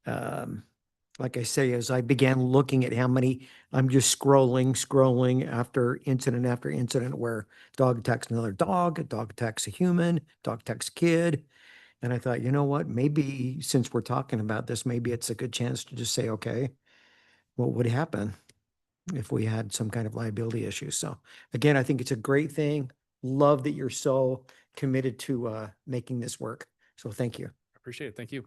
Like I say, as I began looking at how many, I'm just scrolling after incident where dog attacks another dog, a dog attacks a human, dog attacks a kid. And I thought, you know what, maybe since we're talking about this, maybe it's a good chance to just say, okay, what would happen if we had some kind of liability issue? So again, I think it's a great thing. Love that you're so committed to making this work. So thank you. I appreciate it. Thank you.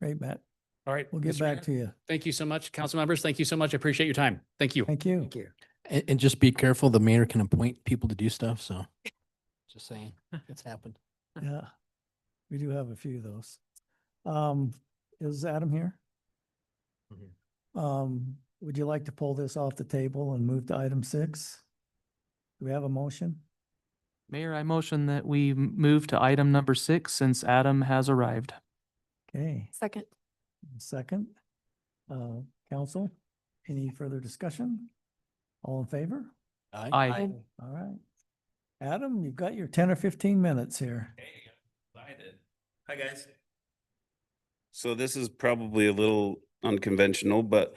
Great, Matt. All right. We'll get Mr. back Mayor, to you. Thank you so much, council members. Thank you so much. I appreciate your time. Thank you. Thank you. Thank you. And just be careful, the mayor can appoint people to do stuff, so just saying, it's happened. Yeah, we do have a few of those. Is Adam here? would you like to pull this off the table and move to item 6? Do we have a motion? Mayor, I motion that we move to item number 6 since Adam has arrived. Okay, Second. second. Council, any further discussion? All in favor? Aye. All right. Adam, you've got your 10 or 15 minutes here. Excited. Hi, guys. So this is probably a little unconventional, but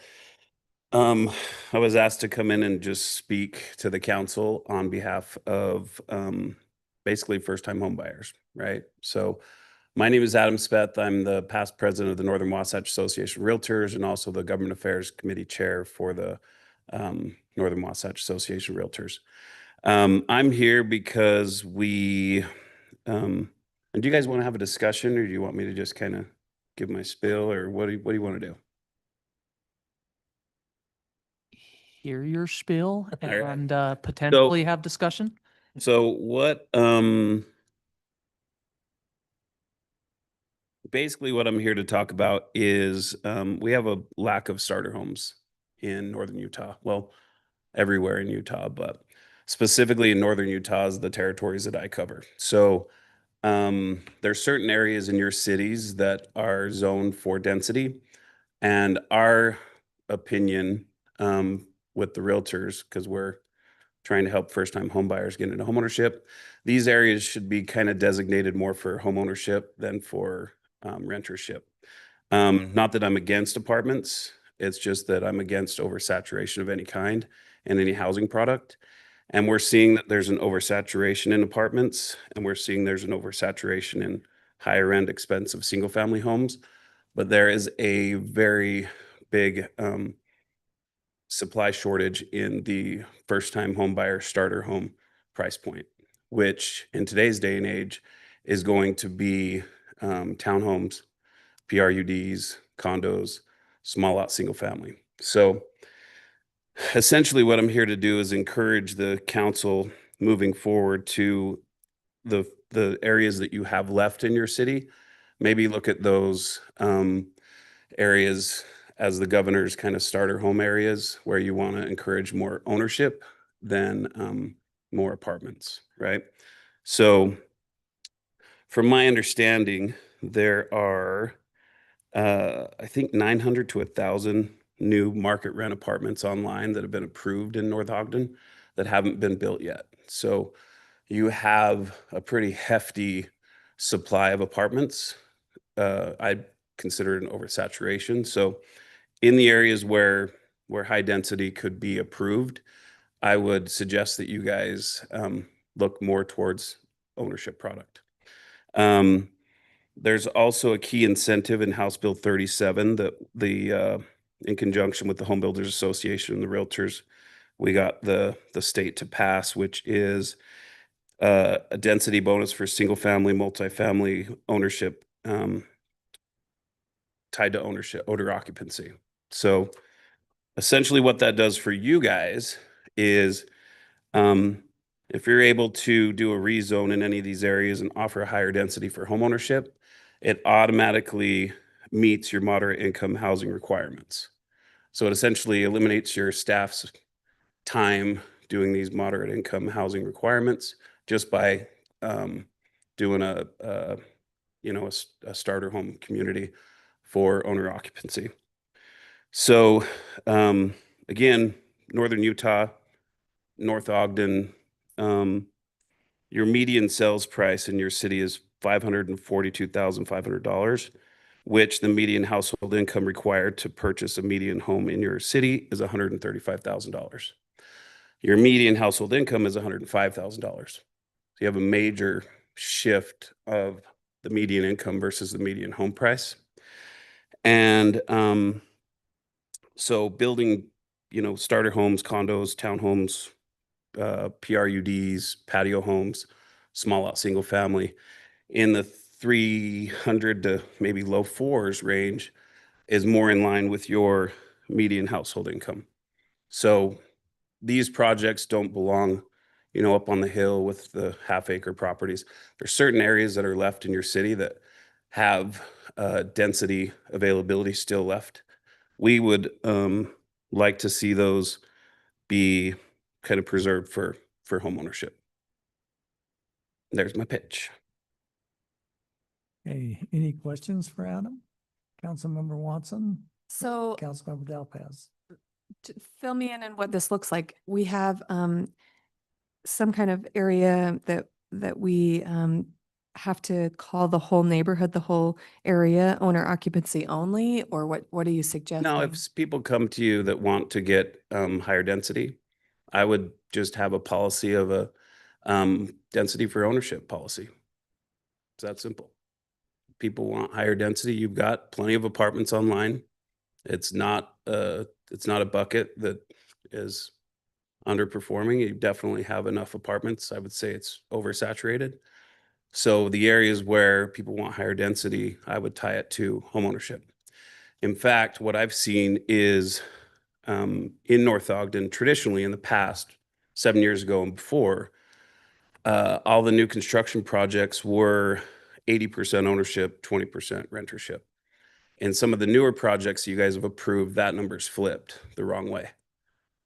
I was asked to come in and just speak to the council on behalf of basically first-time home buyers, right? So my name is Adam Speth. I'm the past president of the Northern Wasatch Association of Realtors and also the Government Affairs Committee Chair for the Northern Wasatch Association of Realtors. I'm here because and do you guys want to have a discussion, or do you want me to just kind of give my spiel, or what do you want to do? Hear your spiel All right. and potentially have discussion. So what basically what I'm here to talk about is we have a lack of starter homes in northern Utah. Well, everywhere in Utah, but specifically in northern Utah is the territories that I cover. So there's certain areas in your cities that are zoned for density, and our opinion with the realtors, because we're trying to help first-time home buyers get into homeownership, these areas should be kind of designated more for homeownership than for rentership. Not that I'm against apartments, it's just that I'm against oversaturation of any kind in any housing product. And we're seeing that there's an oversaturation in apartments, and we're seeing there's an oversaturation in higher end expensive single family homes. But there is a very big supply shortage in the first time home buyer starter home price point, which in today's day and age is going to be townhomes, PRUDs, condos, small lot single family. So essentially what I'm here to do is encourage the council moving forward to the areas that you have left in your city. Maybe look at those areas as the governor's kind of starter home areas where you want to encourage more ownership than more apartments, right? So from my understanding, there are I think 900 to 1,000 new market rent apartments online that have been approved in North Ogden that haven't been built yet. So you have a pretty hefty supply of apartments. I consider it an oversaturation. So in the areas where high density could be approved, I would suggest that you guys look more towards ownership product. There's also a key incentive in House Bill 37 that in conjunction with the Home Builders Association and the Realtors, we got the state to pass, which is a density bonus for single family, multifamily ownership tied to owner occupancy. So essentially what that does for you guys is if you're able to do a rezone in any of these areas and offer a higher density for homeownership, it automatically meets your moderate income housing requirements. So it essentially eliminates your staff's time doing these moderate income housing requirements just by doing a starter home community for owner occupancy. So again, northern Utah, North Ogden, your median sales price in your city is $542,500, which the median household income required to purchase a median home in your city is $135,000. Your median household income is $105,000. So you have a major shift of the median income versus the median home price. And so building, starter homes, condos, townhomes, PRUDs, patio homes, small lot single family in the 300 to maybe low fours range is more in line with your median household income. So these projects don't belong, up on the hill with the half-acre properties. There's certain areas that are left in your city that have density availability still left. We would like to see those be kind of preserved for homeownership. There's my pitch. Okay, any questions for Adam? Councilmember Watson, So Councilmember Delpaz. to fill me in on what this looks like. We have some kind of area that we have to call the whole neighborhood, the whole area owner occupancy only, or what are you suggesting? Now, if people come to you that want to get higher density, I would just have a policy of a density for ownership policy. It's that simple. People want higher density. You've got plenty of apartments online. It's not a bucket that is underperforming. You definitely have enough apartments. I would say it's oversaturated. So the areas where people want higher density, I would tie it to homeownership. In fact, what I've seen is in North Ogden, traditionally in the past, 7 years ago and before, all the new construction projects were 80% ownership, 20% rentership. And some of the newer projects you guys have approved, that number's flipped the wrong way.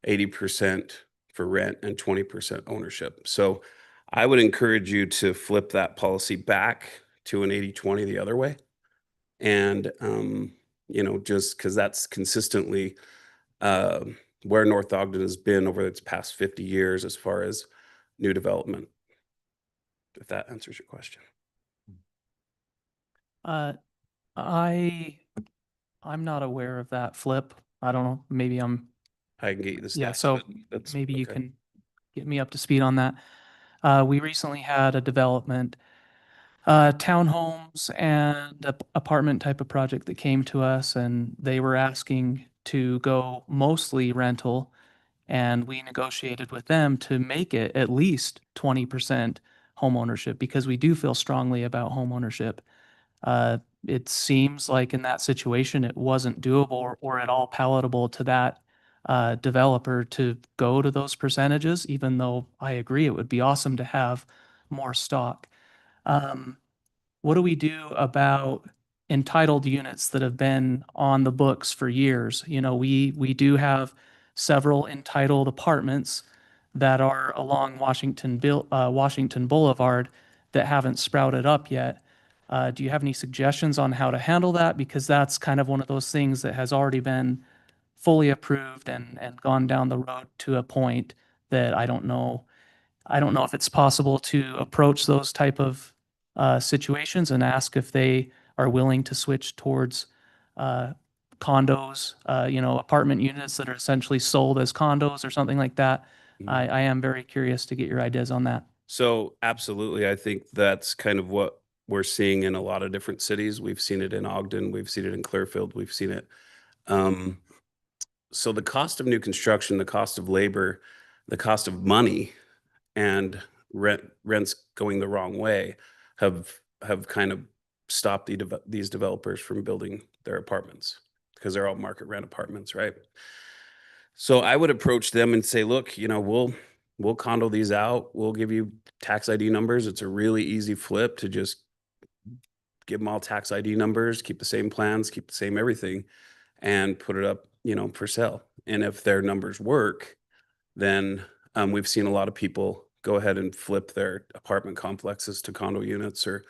80% for rent and 20% ownership. So I would encourage you to flip that policy back to an 80-20 the other way. And, just because that's consistently where North Ogden has been over its past 50 years as far as new development. If that answers your question. I'm not aware of that flip. I don't know, maybe I can get you the stats. yeah, so but that's maybe you okay. can get me up to speed on that. We recently had a development, townhomes and apartment type of project that came to us, and they were asking to go mostly rental. And we negotiated with them to make it at least 20% homeownership because we do feel strongly about homeownership. It seems like in that situation, it wasn't doable or at all palatable to that developer to go to those percentages, even though I agree it would be awesome to have more stock. What do we do about entitled units that have been on the books for years? We do have several entitled apartments that are along Washington Boulevard that haven't sprouted up yet. Do you have any suggestions on how to handle that? Because that's kind of one of those things that has already been fully approved and gone down the road to a point that I don't know if it's possible to approach those type of situations and ask if they are willing to switch towards condos, apartment units that are essentially sold as condos or something like that. I am very curious to get your ideas on that. So absolutely. I think that's kind of what we're seeing in a lot of different cities. We've seen it in Ogden. We've seen it in Clearfield. We've seen it. So the cost of new construction, the cost of labor, the cost of money, and rents going the wrong way have kind of stopped these developers from building their apartments because they're all market rent apartments, right? So I would approach them and say, look, we'll condo these out. We'll give you tax ID numbers. It's a really easy flip to just give them all tax ID numbers, keep the same plans, keep the same everything, and put it up, for sale. And if their numbers work, then we've seen a lot of people go ahead and flip their apartment complexes to condo units or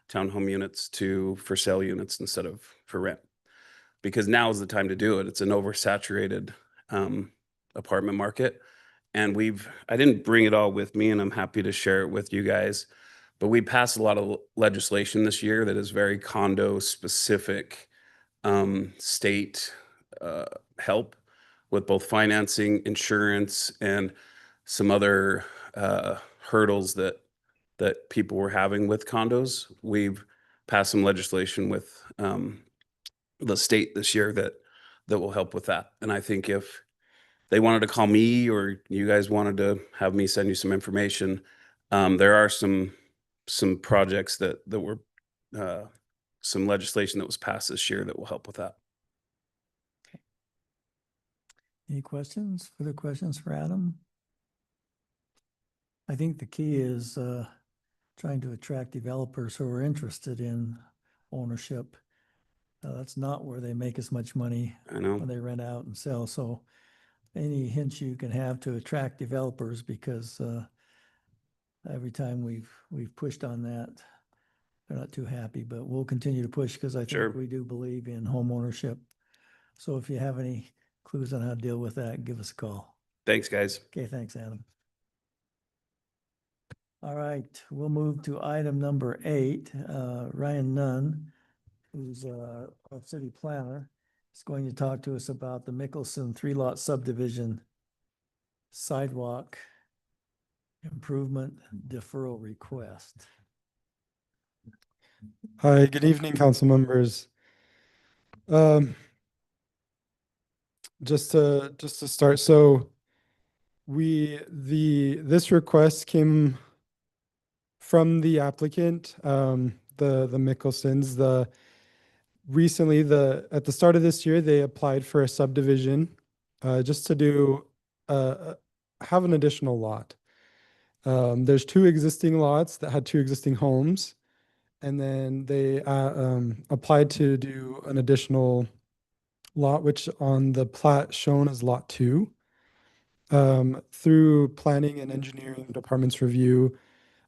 townhome units to for sale units instead of for rent. Because now is the time to do it. It's an oversaturated apartment market. And I didn't bring it all with me, and I'm happy to share it with you guys, but we passed a lot of legislation this year that is very condo specific, state help with both financing, insurance, and some other hurdles that people were having with condos. We've passed some legislation with the state this year that will help with that. And I think if they wanted to call me or you guys wanted to have me send you some information, there are some projects that were some legislation that was passed this year that will help with that. Any questions, further questions for Adam? I think the key is trying to attract developers who are interested in ownership. That's not where they make as much money I know. when they rent out and sell. So any hints you can have to attract developers, because every time we've pushed on that, they're not too happy, but we'll continue to push because I Sure. think we do believe in home ownership. So if you have any clues on how to deal with that, give us a call. Thanks, guys. Okay, thanks, Adam. All right, we'll move to item number 8. Ryan Nunn, who's our city planner, is going to talk to us about the Mickelson 3-lot subdivision sidewalk improvement deferral request. Hi, good evening, council members. Just to start, so this request came from the applicant, the Mickelsons. Recently, at the start of this year, they applied for a subdivision, just to do have an additional lot. There's 2 existing lots that had 2 existing homes, and then they applied to do an additional lot, which on the plat shown as lot 2. Through planning and engineering department's review,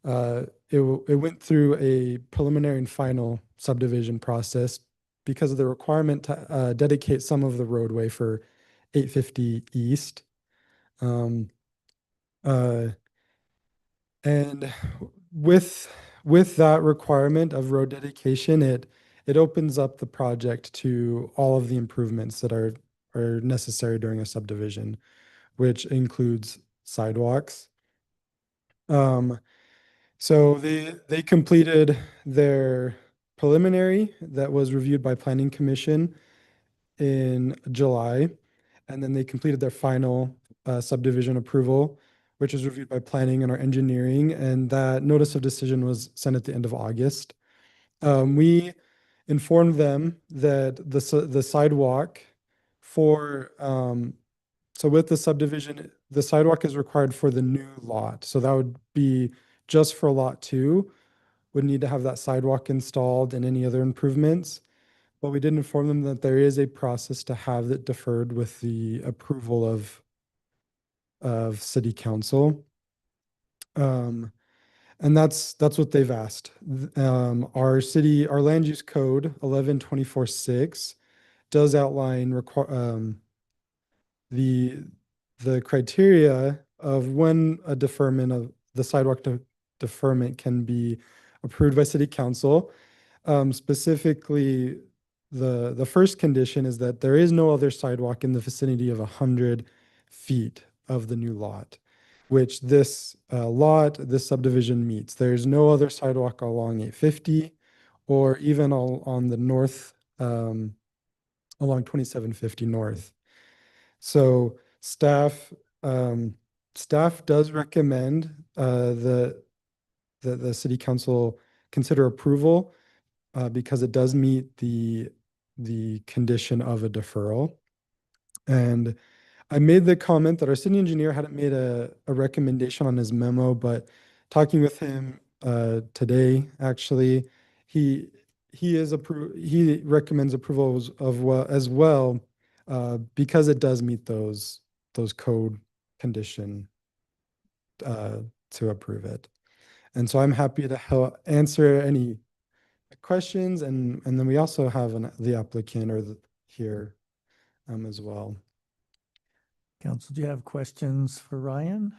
it went through a preliminary and final subdivision process because of the requirement to dedicate some of the roadway for 850 East. And with that requirement of road dedication, it opens up the project to all of the improvements that are necessary during a subdivision, which includes sidewalks. So they completed their preliminary that was reviewed by Planning Commission in July, and then they completed their final subdivision approval, which was reviewed by planning and our engineering, and that notice of decision was sent at the end of August. We informed them that the sidewalk for so with the subdivision, the sidewalk is required for the new lot. So that would be just for lot 2, would need to have that sidewalk installed and any other improvements. But we did inform them that there is a process to have it deferred with the approval of city council. And that's what they've asked. Our land use code 1124-6 does outline the criteria of when a deferment of the sidewalk deferment can be approved by city council. Specifically, the first condition is that there is no other sidewalk in the vicinity of 100 feet of the new lot, which this subdivision meets. There's no other sidewalk along 850 or even on the north, along 2750 north. So staff does recommend the city council consider approval because it does meet the condition of a deferral. And I made the comment that our city engineer hadn't made a recommendation on his memo, but talking with him today, actually, he recommends approval as well because it does meet those code condition to approve it. And so I'm happy to help answer any questions, and then we also have the applicant here as well. Council, do you have questions for Ryan?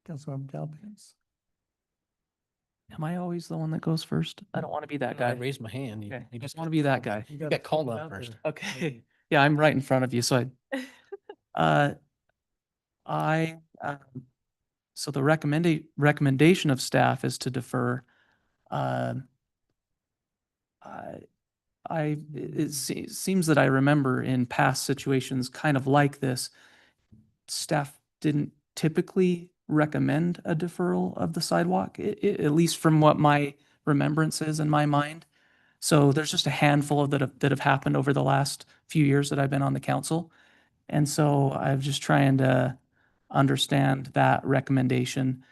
Councilmember Dalpins? Am I always the one that goes first? I don't want to be that I guy. raised my hand. Okay, You I just want to be that guy. You got called put it up out first. there. Okay. Yeah, I'm right in front of you. So so the recommendation of staff is to defer. It seems that I remember in past situations kind of like this, staff didn't typically recommend a deferral of the sidewalk, at least from what my remembrance is in my mind. So there's just a handful that have happened over the last few years that I've been on the council. And so I'm just trying to understand that recommendation.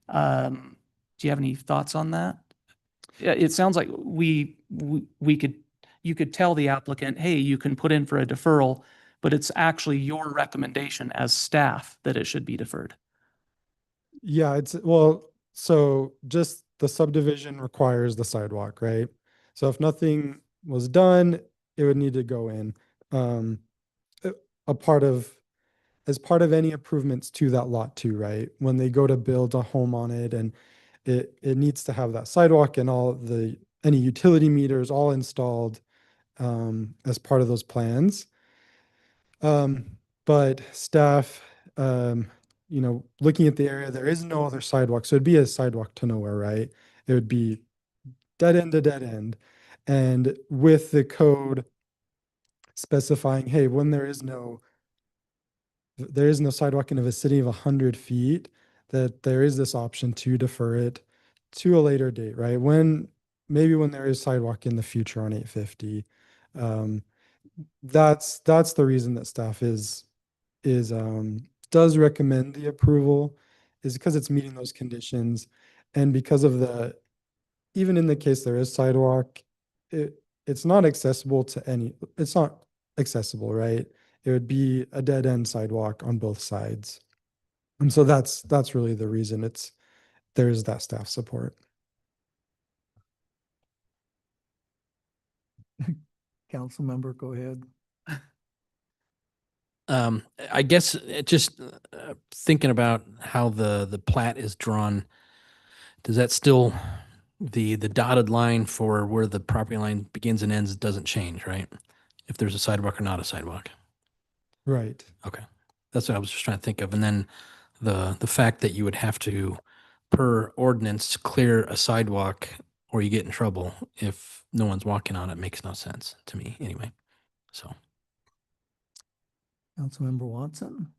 Do you have any thoughts on that? Yeah, it sounds like you could tell the applicant, hey, you can put in for a deferral, but it's actually your recommendation as staff that it should be deferred. Yeah, well, so just the subdivision requires the sidewalk, right? So if nothing was done, it would need to go in. A as part of any improvements to that lot too, right? When they go to build a home on it, and it needs to have that sidewalk and any utility meters all installed as part of those plans. But staff, looking at the area, there is no other sidewalk. So it'd be a sidewalk to nowhere, right? It would be dead end to dead end. And with the code specifying, hey, when there is no sidewalk in a vicinity of 100 feet, that there is this option to defer it to a later date, right? Maybe when there is sidewalk in the future on 850. That's the reason that staff does recommend the approval, is because it's meeting those conditions, and because of even in the case there is sidewalk, it's not accessible, right? It would be a dead end sidewalk on both sides. And so that's really the reason there's that staff support. Council member, go ahead. I guess just thinking about how the plat is drawn, does that still, the dotted line for where the property line begins and ends doesn't change, right? If there's a sidewalk or not a sidewalk. Right. Okay. That's what I was just trying to think of. And then the fact that you would have to, per ordinance, clear a sidewalk or you get in trouble if no one's walking on it makes no sense to me anyway. So. Councilmember Watson?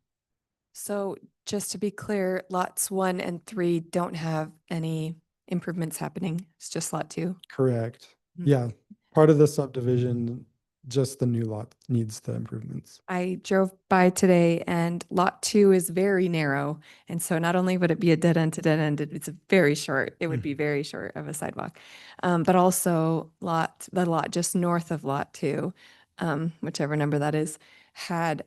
So just to be clear, lots 1 and 3 don't have any improvements happening. It's just lot 2. Correct. Mhm. Yeah. Part of the subdivision, just the new lot needs the improvements. I drove by today and lot 2 is very narrow. And so not only would it be a dead end to dead end, it's very short. It would be very short of a sidewalk. But also the lot just north of lot 2, whichever number that is, had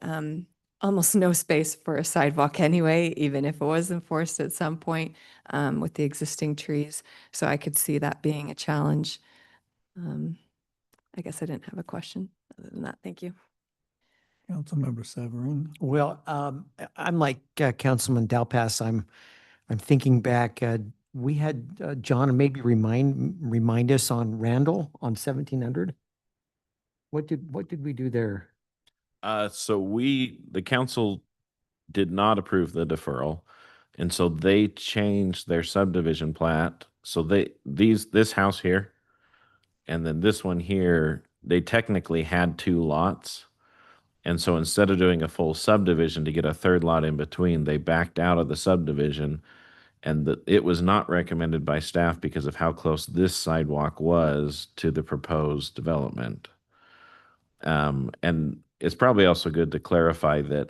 almost no space for a sidewalk anyway, even if it was enforced at some point with the existing trees. So I could see that being a challenge. I guess I didn't have a question other than that. Thank you. Councilmember Severin? Well, I'm like Councilman Dalpass. I'm thinking back. We had John maybe remind us on Randall on 1700. What did we do there? So the council did not approve the deferral, and so they changed their subdivision plat. So this house here, and then this one here, they technically had 2 lots. And so instead of doing a full subdivision to get a third lot in between, they backed out of the subdivision, and it was not recommended by staff because of how close this sidewalk was to the proposed development. And it's probably also good to clarify that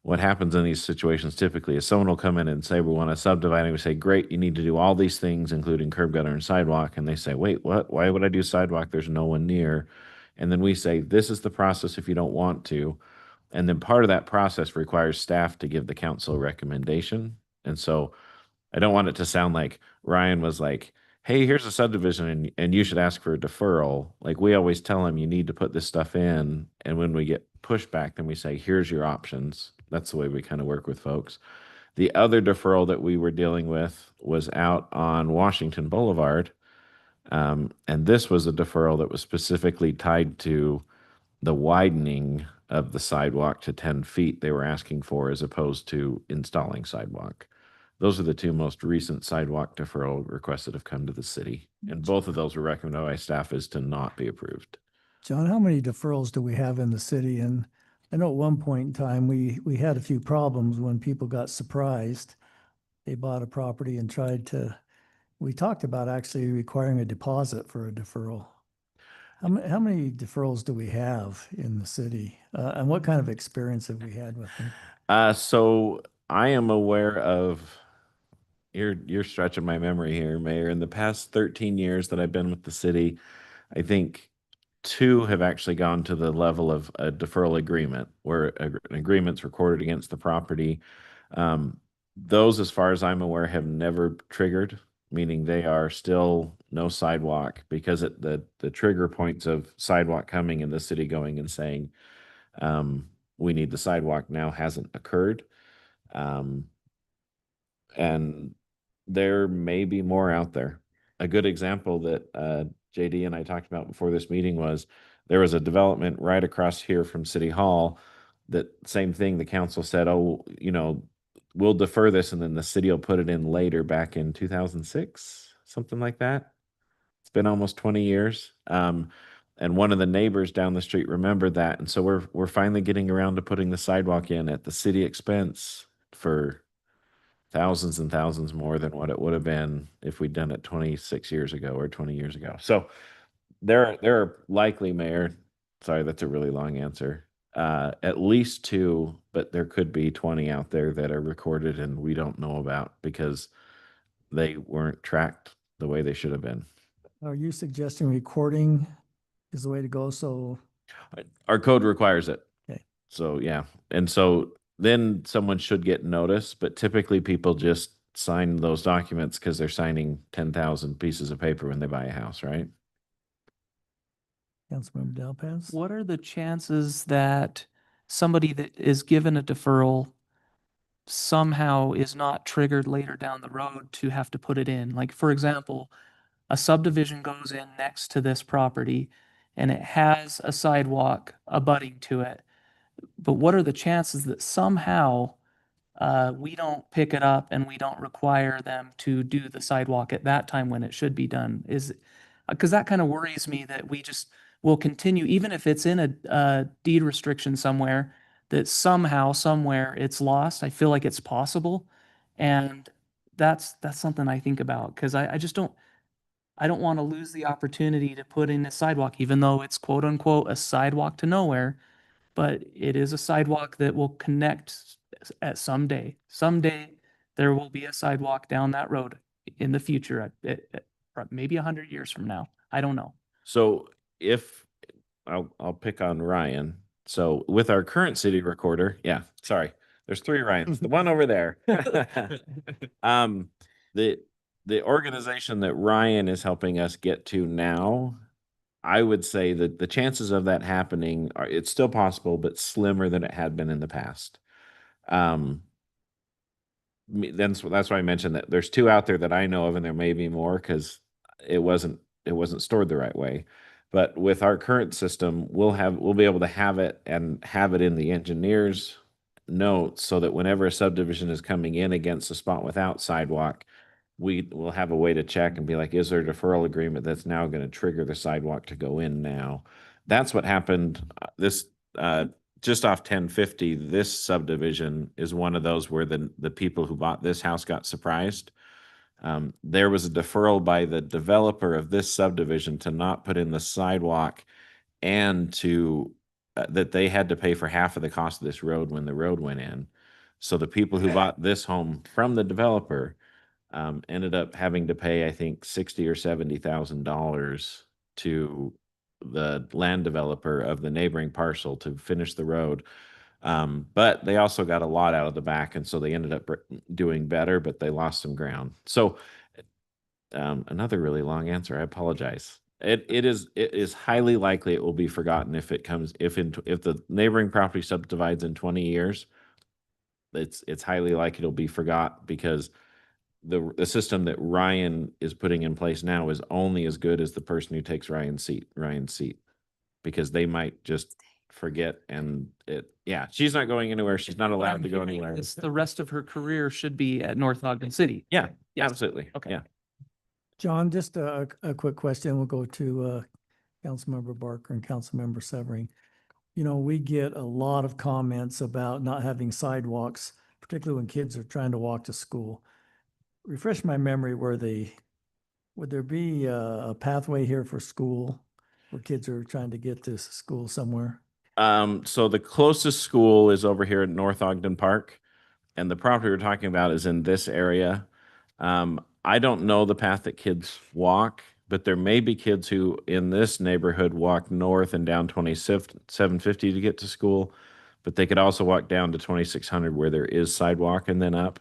what happens in these situations typically is someone will come in and say, we want to subdivide, and we say, great, you need to do all these things, including curb, gutter, and sidewalk. And they say, wait, what? Why would I do sidewalk? There's no one near. And then we say, this is the process if you don't want to. And then part of that process requires staff to give the council a recommendation. And so I don't want it to sound like Ryan was like, hey, here's a subdivision and you should ask for a deferral. Like, we always tell him you need to put this stuff in. And when we get pushback, then we say, here's your options. That's the way we kind of work with folks. The other deferral that we were dealing with was out on Washington Boulevard. And this was a deferral that was specifically tied to the widening of the sidewalk to 10 feet they were asking for, as opposed to installing sidewalk. Those are the 2 most recent sidewalk deferral requests that have come to the city. And both of those were recommended by staff as to not be approved. John, how many deferrals do we have in the city? And I know at one point in time, we had a few problems when people got surprised. They bought a property and we talked about actually requiring a deposit for a deferral. How many deferrals do we have in the city? And what kind of experience have we had with them? So I am aware of, you're stretching my memory here, Mayor. In the past 13 years that I've been with the city, I think two have actually gone to the level of a deferral agreement where an agreement's recorded against the property. Those, as far as I'm aware, have never triggered, meaning they are still no sidewalk because the trigger points of sidewalk coming and the city going and saying, we need the sidewalk now hasn't occurred. And there may be more out there. A good example that JD and I talked about before this meeting was there was a development right across here from City Hall that same thing, the council said, oh, we'll defer this and then the city will put it in later back in 2006, something like that. It's been almost 20 years. And one of the neighbors down the street remembered that. And so we're finally getting around to putting the sidewalk in at the city expense for thousands and thousands more than what it would have been if we'd done it 26 years ago or 20 years ago. So there are likely, Mayor, sorry, that's a really long answer, at least two, but there could be 20 out there that are recorded and we don't know about because they weren't tracked the way they should have been. Are you suggesting recording is the way to go? So our code requires it. Okay. So yeah. And so then someone should get notice, but typically people just sign those documents because they're signing 10,000 pieces of paper when they buy a house, right? Councilmember Delpez? What are the chances that somebody that is given a deferral somehow is not triggered later down the road to have to put it in? Like, for example, a subdivision goes in next to this property and it has a sidewalk abutting to it. But what are the chances that somehow we don't pick it up and we don't require them to do the sidewalk at that time when it should be done? Because that kind of worries me that we just will continue, even if it's in a deed restriction somewhere, that somehow, somewhere it's lost. I feel like it's possible. And that's something I think about because I don't want to lose the opportunity to put in a sidewalk, even though it's quote unquote a sidewalk to nowhere. But it is a sidewalk that will connect at someday. Someday there will be a sidewalk down that road in the future, maybe 100 years from now. I don't know. So if I'll pick on Ryan. So with our current city recorder, yeah, sorry, there's three Ryans, the one over there. The organization that Ryan is helping us get to now, I would say that the chances of that happening it's still possible, but slimmer than it had been in the past. That's why I mentioned that there's two out there that I know of, and there may be more because it wasn't stored the right way. But with our current system, we'll be able to have it and have it in the engineer's notes so that whenever a subdivision is coming in against a spot without sidewalk, we will have a way to check and be like, is there a deferral agreement that's now going to trigger the sidewalk to go in now? That's what happened. This just off 1050, this subdivision is one of those where the people who bought this house got surprised. There was a deferral by the developer of this subdivision to not put in the sidewalk and to that they had to pay for half of the cost of this road when the road went in. So the people who bought this home from the developer ended up having to pay, I think, $60,000 or $70,000 to the land developer of the neighboring parcel to finish the road. But they also got a lot out of the back, and so they ended up doing better, but they lost some ground. So another really long answer. I apologize. It is highly likely it will be forgotten if the neighboring property subdivides in 20 years. It's highly likely it'll be forgot because the system that Ryan is putting in place now is only as good as the person who takes Ryan's seat, because they might just forget she's not going anywhere. She's not allowed to go anywhere. The rest of her career should be at North Ogden City. Yeah, Yes. absolutely. Okay. Yeah. John, just a quick question. We'll go to Councilmember Barker and Councilmember Severing. We get a lot of comments about not having sidewalks, particularly when kids are trying to walk to school. Refresh my memory, would there be a pathway here for school where kids are trying to get to school somewhere? So the closest school is over here at North Ogden Park, and the property we're talking about is in this area. I don't know the path that kids walk, but there may be kids who in this neighborhood walk north and down 2750 to get to school, but they could also walk down to 2600 where there is sidewalk and then up.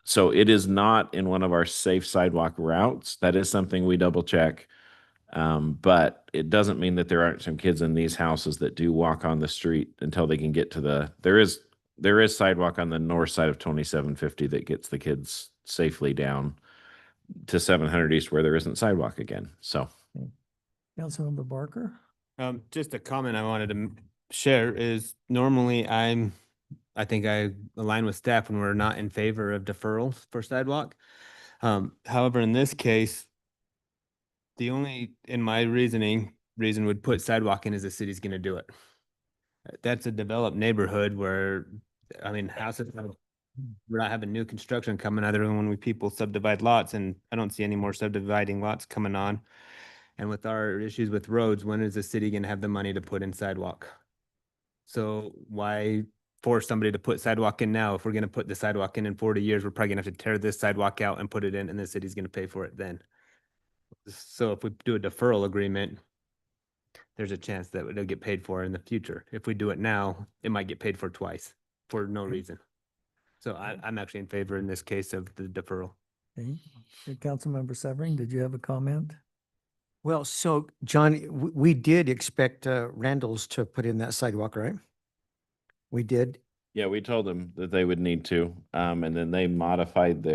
So it is not in one of our safe sidewalk routes. That is something we double check. But it doesn't mean that there aren't some kids in these houses that do walk on the street until they can get to there is sidewalk on the north side of 2750 that gets the kids safely down to 700 East where there isn't sidewalk again. So. Councilmember Barker? Just a comment I wanted to share is normally I think I align with staff when we're not in favor of deferrals for sidewalk. However, in this case, the only, in my reason would put sidewalk in is the city's going to do it. That's a developed neighborhood where, I mean, houses, we're not having new construction coming other than when people subdivide lots, and I don't see any more subdividing lots coming on. And with our issues with roads, when is the city going to have the money to put in sidewalk? So why force somebody to put sidewalk in now? If we're going to put the sidewalk in 40 years, we're probably going to have to tear this sidewalk out and put it in, and the city's going to pay for it then. So if we do a deferral agreement, there's a chance that it'll get paid for in the future. If we do it now, it might get paid for twice for no reason. So I'm actually in favor in this case of the deferral. Okay. Councilmember Severing, did you have a comment? Well, so John, we did expect Randall's to put in that sidewalk, right? We did. Yeah, we told them that they would need to, and then they modified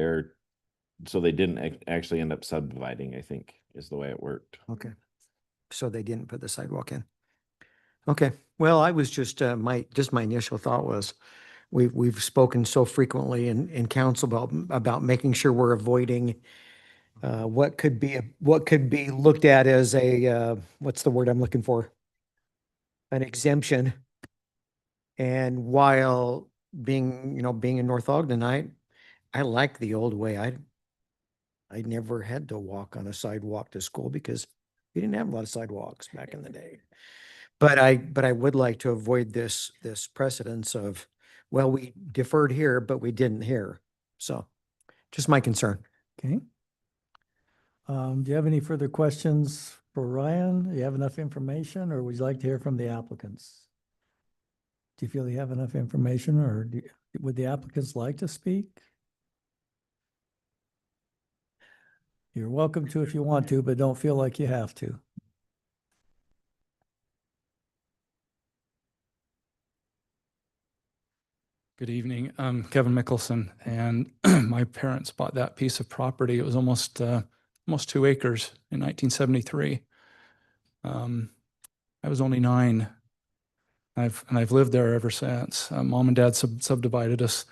so they didn't actually end up subdividing, I think, is the way it worked. Okay. So they didn't put the sidewalk in. Okay. Well, I was just, my initial thought was, we've spoken so frequently in council about making sure we're avoiding what could be looked at as a, what's the word I'm looking for? An exemption. And while being in North Ogden, I like the old way. I never had to walk on a sidewalk to school because we didn't have a lot of sidewalks back in the day. But I would like to avoid this precedence of, well, we deferred here, but we didn't here. So just my concern. Okay. Do you have any further questions for Ryan? Do you have enough information, or would you like to hear from the applicants? Do you feel you have enough information, or would the applicants like to speak? You're welcome to if you want to, but don't feel like you have to. Good evening. I'm Kevin Mickelson, and my parents bought that piece of property. It was almost 2 acres in 1973. I was only 9. I've lived there ever since. Mom and Dad subdivided us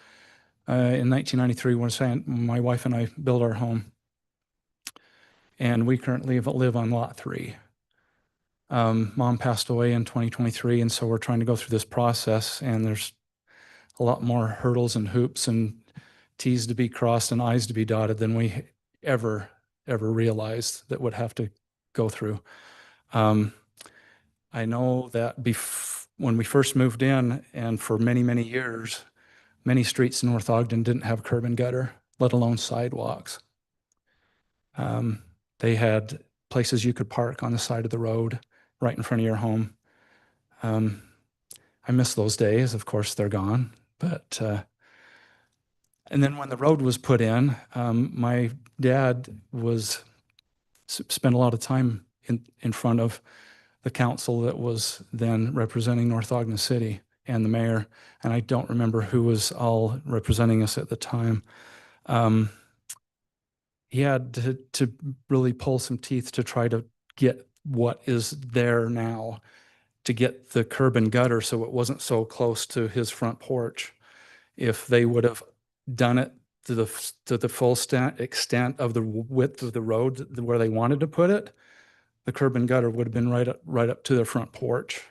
in 1993 when my wife and I built our home, and we currently live on lot 3. Mom passed away in 2023, and so we're trying to go through this process, and there's a lot more hurdles and hoops and T's to be crossed and I's to be dotted than we ever realized that would have to go through. I know that when we first moved in, and for many, many years, many streets in North Ogden didn't have curb and gutter, let alone sidewalks. They had places you could park on the side of the road right in front of your home. I miss those days. Of course, they're gone. But and then when the road was put in, my dad spent a lot of time in front of the council that was then representing North Ogden City and the mayor, and I don't remember who was all representing us at the time. He had to really pull some teeth to try to get what is there now, to get the curb and gutter so it wasn't so close to his front porch. If they would have done it to the full extent of the width of the road where they wanted to put it, the curb and gutter would have been right up to their front porch.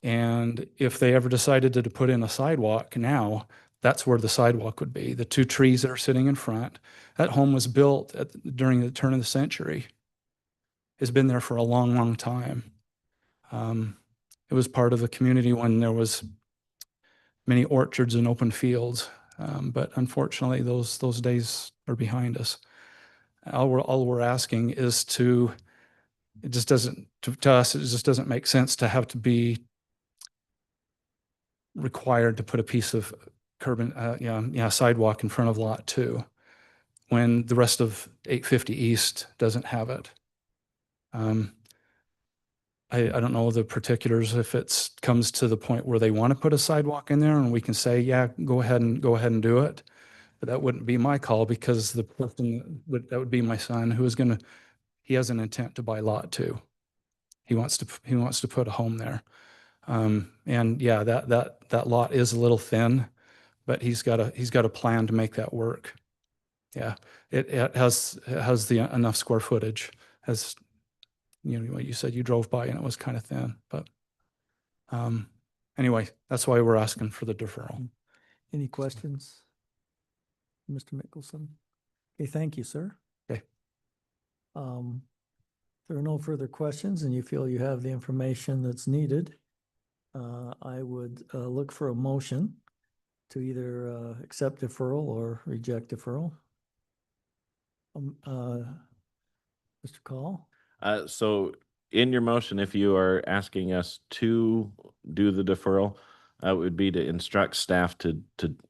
And if they ever decided to put in a sidewalk now, that's where the sidewalk would be. The 2 trees that are sitting in front. That home was built during the turn of the century. It's been there for a long, long time. It was part of the community when there was many orchards and open fields. But unfortunately, those days are behind us. All we're asking is it just doesn't, to us, it just doesn't make sense to have to be required to put a piece of curb and, sidewalk in front of lot 2 when the rest of 850 East doesn't have it. I don't know the particulars if it comes to the point where they want to put a sidewalk in there and we can say, yeah, go ahead and do it. But that wouldn't be my call because the person that would be my son who is he has an intent to buy lot 2. He wants to put a home there. And yeah, that lot is a little thin, but he's got a plan to make that work. Yeah, it has enough square footage as what you said, you drove by and it was kind of thin, but anyway, that's why we're asking for the deferral. Any questions? Mr. Mickelson? Okay, thank you, sir. Okay. If there are no further questions and you feel you have the information that's needed, I would look for a motion to either accept deferral or reject deferral. Mr. Call? So in your motion, if you are asking us to do the deferral, it would be to instruct staff to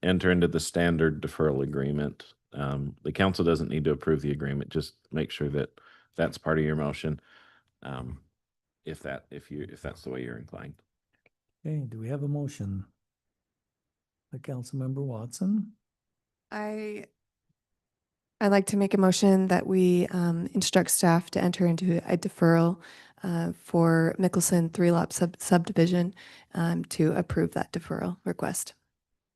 enter into the standard deferral agreement. The council doesn't need to approve the agreement. Just make sure that that's part of your motion. If that's the way you're inclined. Okay, do we have a motion? Councilmember Watson? I'd like to make a motion that we instruct staff to enter into a deferral for Mickelson 3-lot subdivision to approve that deferral request.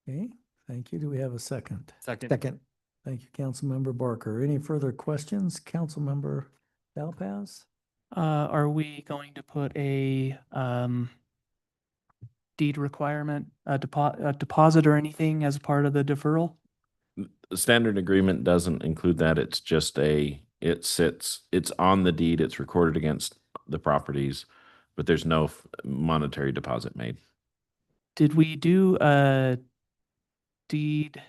Okay, thank you. Do we have a second? Second. Thank you, Councilmember Barker. Any further questions? Councilmember Dalpaz? Are we going to put a deed requirement, a deposit or anything as part of the deferral? The standard agreement doesn't include that. It's just it's on the deed. It's recorded against the properties, but there's no monetary deposit made. Did we do a deed,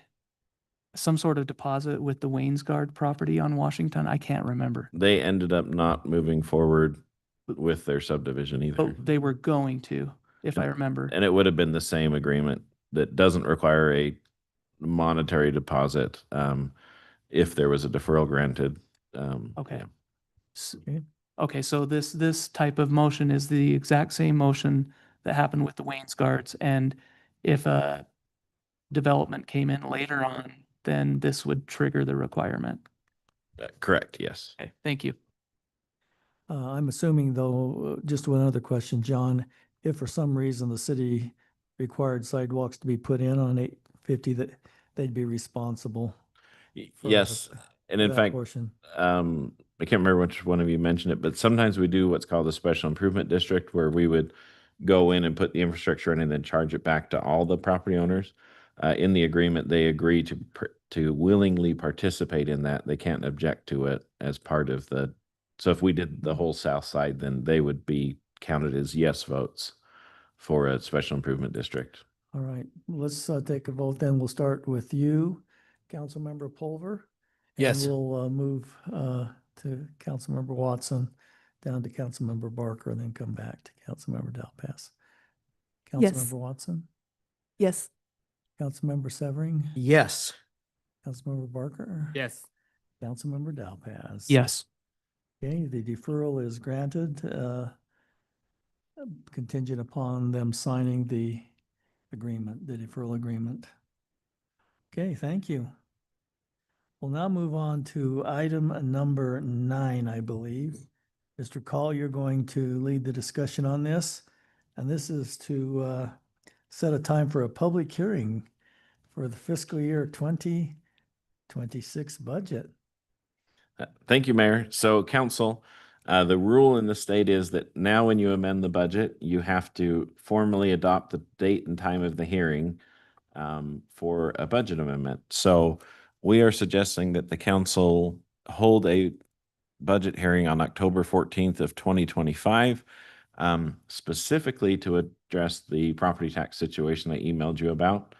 some sort of deposit with the Waynesguard property on Washington? I can't remember. They ended up not moving forward with their subdivision either. But they were going to, if I remember. And it would have been the same agreement that doesn't require a monetary deposit if there was a deferral granted. Okay. Yeah. Okay. Okay, so this type of motion is the exact same motion that happened with the Waynesguards, and if a development came in later on, then this would trigger the requirement. Correct, yes. Okay, thank you. I'm assuming though, just one other question, John, if for some reason the city required sidewalks to be put in on 850, that they'd be responsible. for Yes, and in that fact, portion. I can't remember which one of you mentioned it, but sometimes we do what's called a special improvement district where we would go in and put the infrastructure in and then charge it back to all the property owners. In the agreement, they agree to willingly participate in that. They can't object to it as part of the, so if we did the whole south side, then they would be counted as yes votes for a special improvement district. All right, let's take a vote then. We'll start with you, Councilmember Pulver. Yes. And we'll move to Councilmember Watson, down to Councilmember Barker, and then come back to Councilmember Dalpass. Yes. Councilmember Watson? Yes. Councilmember Severing? Yes. Councilmember Barker? Yes. Councilmember Dalpass? Yes. Okay, the deferral is granted, contingent upon them signing the agreement, the deferral agreement. Okay, thank you. We'll now move on to item number 9, I believe. Mr. Call, you're going to lead the discussion on this, and this is to set a time for a public hearing for the fiscal year 2026 budget. Thank you, Mayor. So council, the rule in the state is that now when you amend the budget, you have to formally adopt the date and time of the hearing for a budget amendment. So we are suggesting that the council hold a budget hearing on October 14th of 2025, specifically to address the property tax situation I emailed you about.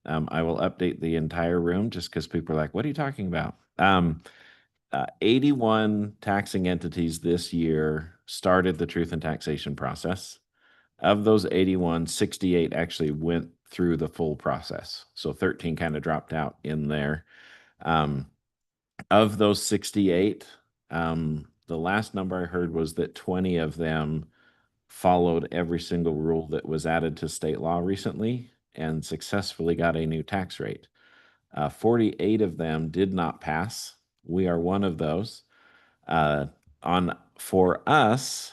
I will update the entire room just because people are like, what are you talking about? 81 taxing entities this year started the truth and taxation process. Of those 81, 68 actually went through the full process. So 13 kind of dropped out in there. Of those 68, the last number I heard was that 20 of them followed every single rule that was added to state law recently and successfully got a new tax rate. 48 of them did not pass. We are one of those. For us,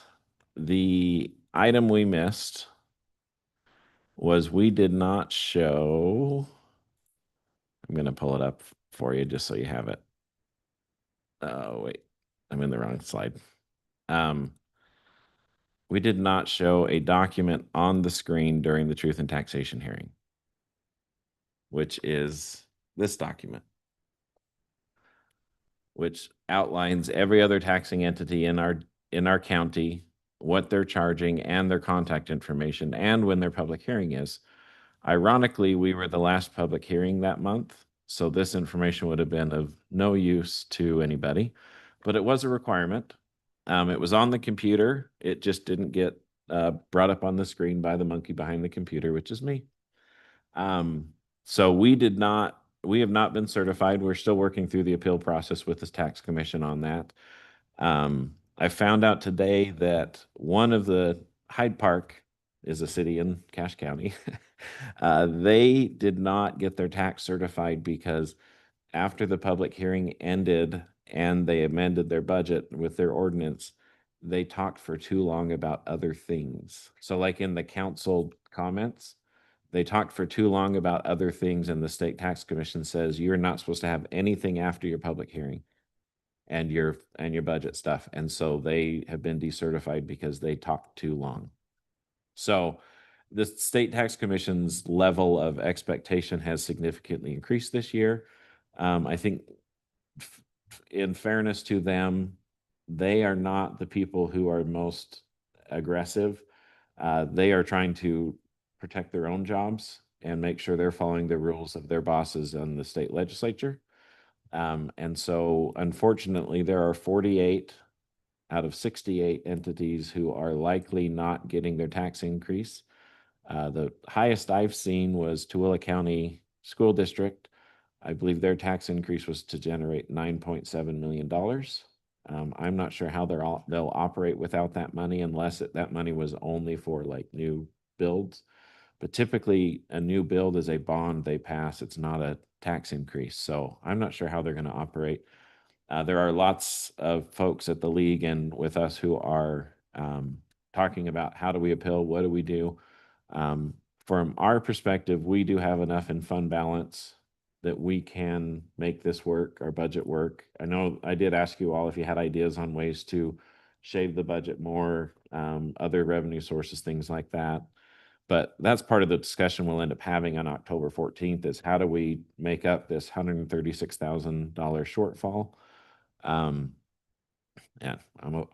the item we missed was we did not show. I'm going to pull it up for you just so you have it. Oh, wait, I'm in the wrong slide. We did not show a document on the screen during the truth and taxation hearing, which is this document, which outlines every other taxing entity in our county, what they're charging and their contact information and when their public hearing is. Ironically, we were the last public hearing that month, so this information would have been of no use to anybody, but it was a requirement. It was on the computer. It just didn't get brought up on the screen by the monkey behind the computer, which is me. So we have not been certified. We're still working through the appeal process with the tax commission on that. I found out today that one of the Hyde Park is a city in Cache County. They did not get their tax certified because after the public hearing ended and they amended their budget with their ordinance, they talked for too long about other things. So like in the council comments, they talked for too long about other things, and the state tax commission says you're not supposed to have anything after your public hearing and your budget stuff. And so they have been decertified because they talked too long. So the state tax commission's level of expectation has significantly increased this year. I think in fairness to them, they are not the people who are most aggressive. They are trying to protect their own jobs and make sure they're following the rules of their bosses and the state legislature. And so unfortunately, there are 48 out of 68 entities who are likely not getting their tax increase. The highest I've seen was Tooele County School District. I believe their tax increase was to generate $9.7 million. I'm not sure how they'll operate without that money unless that money was only for like new builds. But typically a new build is a bond they pass. It's not a tax increase. So I'm not sure how they're going to operate. There are lots of folks at the league and with us who are talking about how do we appeal, what do we do? From our perspective, we do have enough in fund balance that we can make this work, our budget work. I know I did ask you all if you had ideas on ways to shave the budget more, other revenue sources, things like that. But that's part of the discussion we'll end up having on October 14th is how do we make up this $136,000 shortfall? Yeah,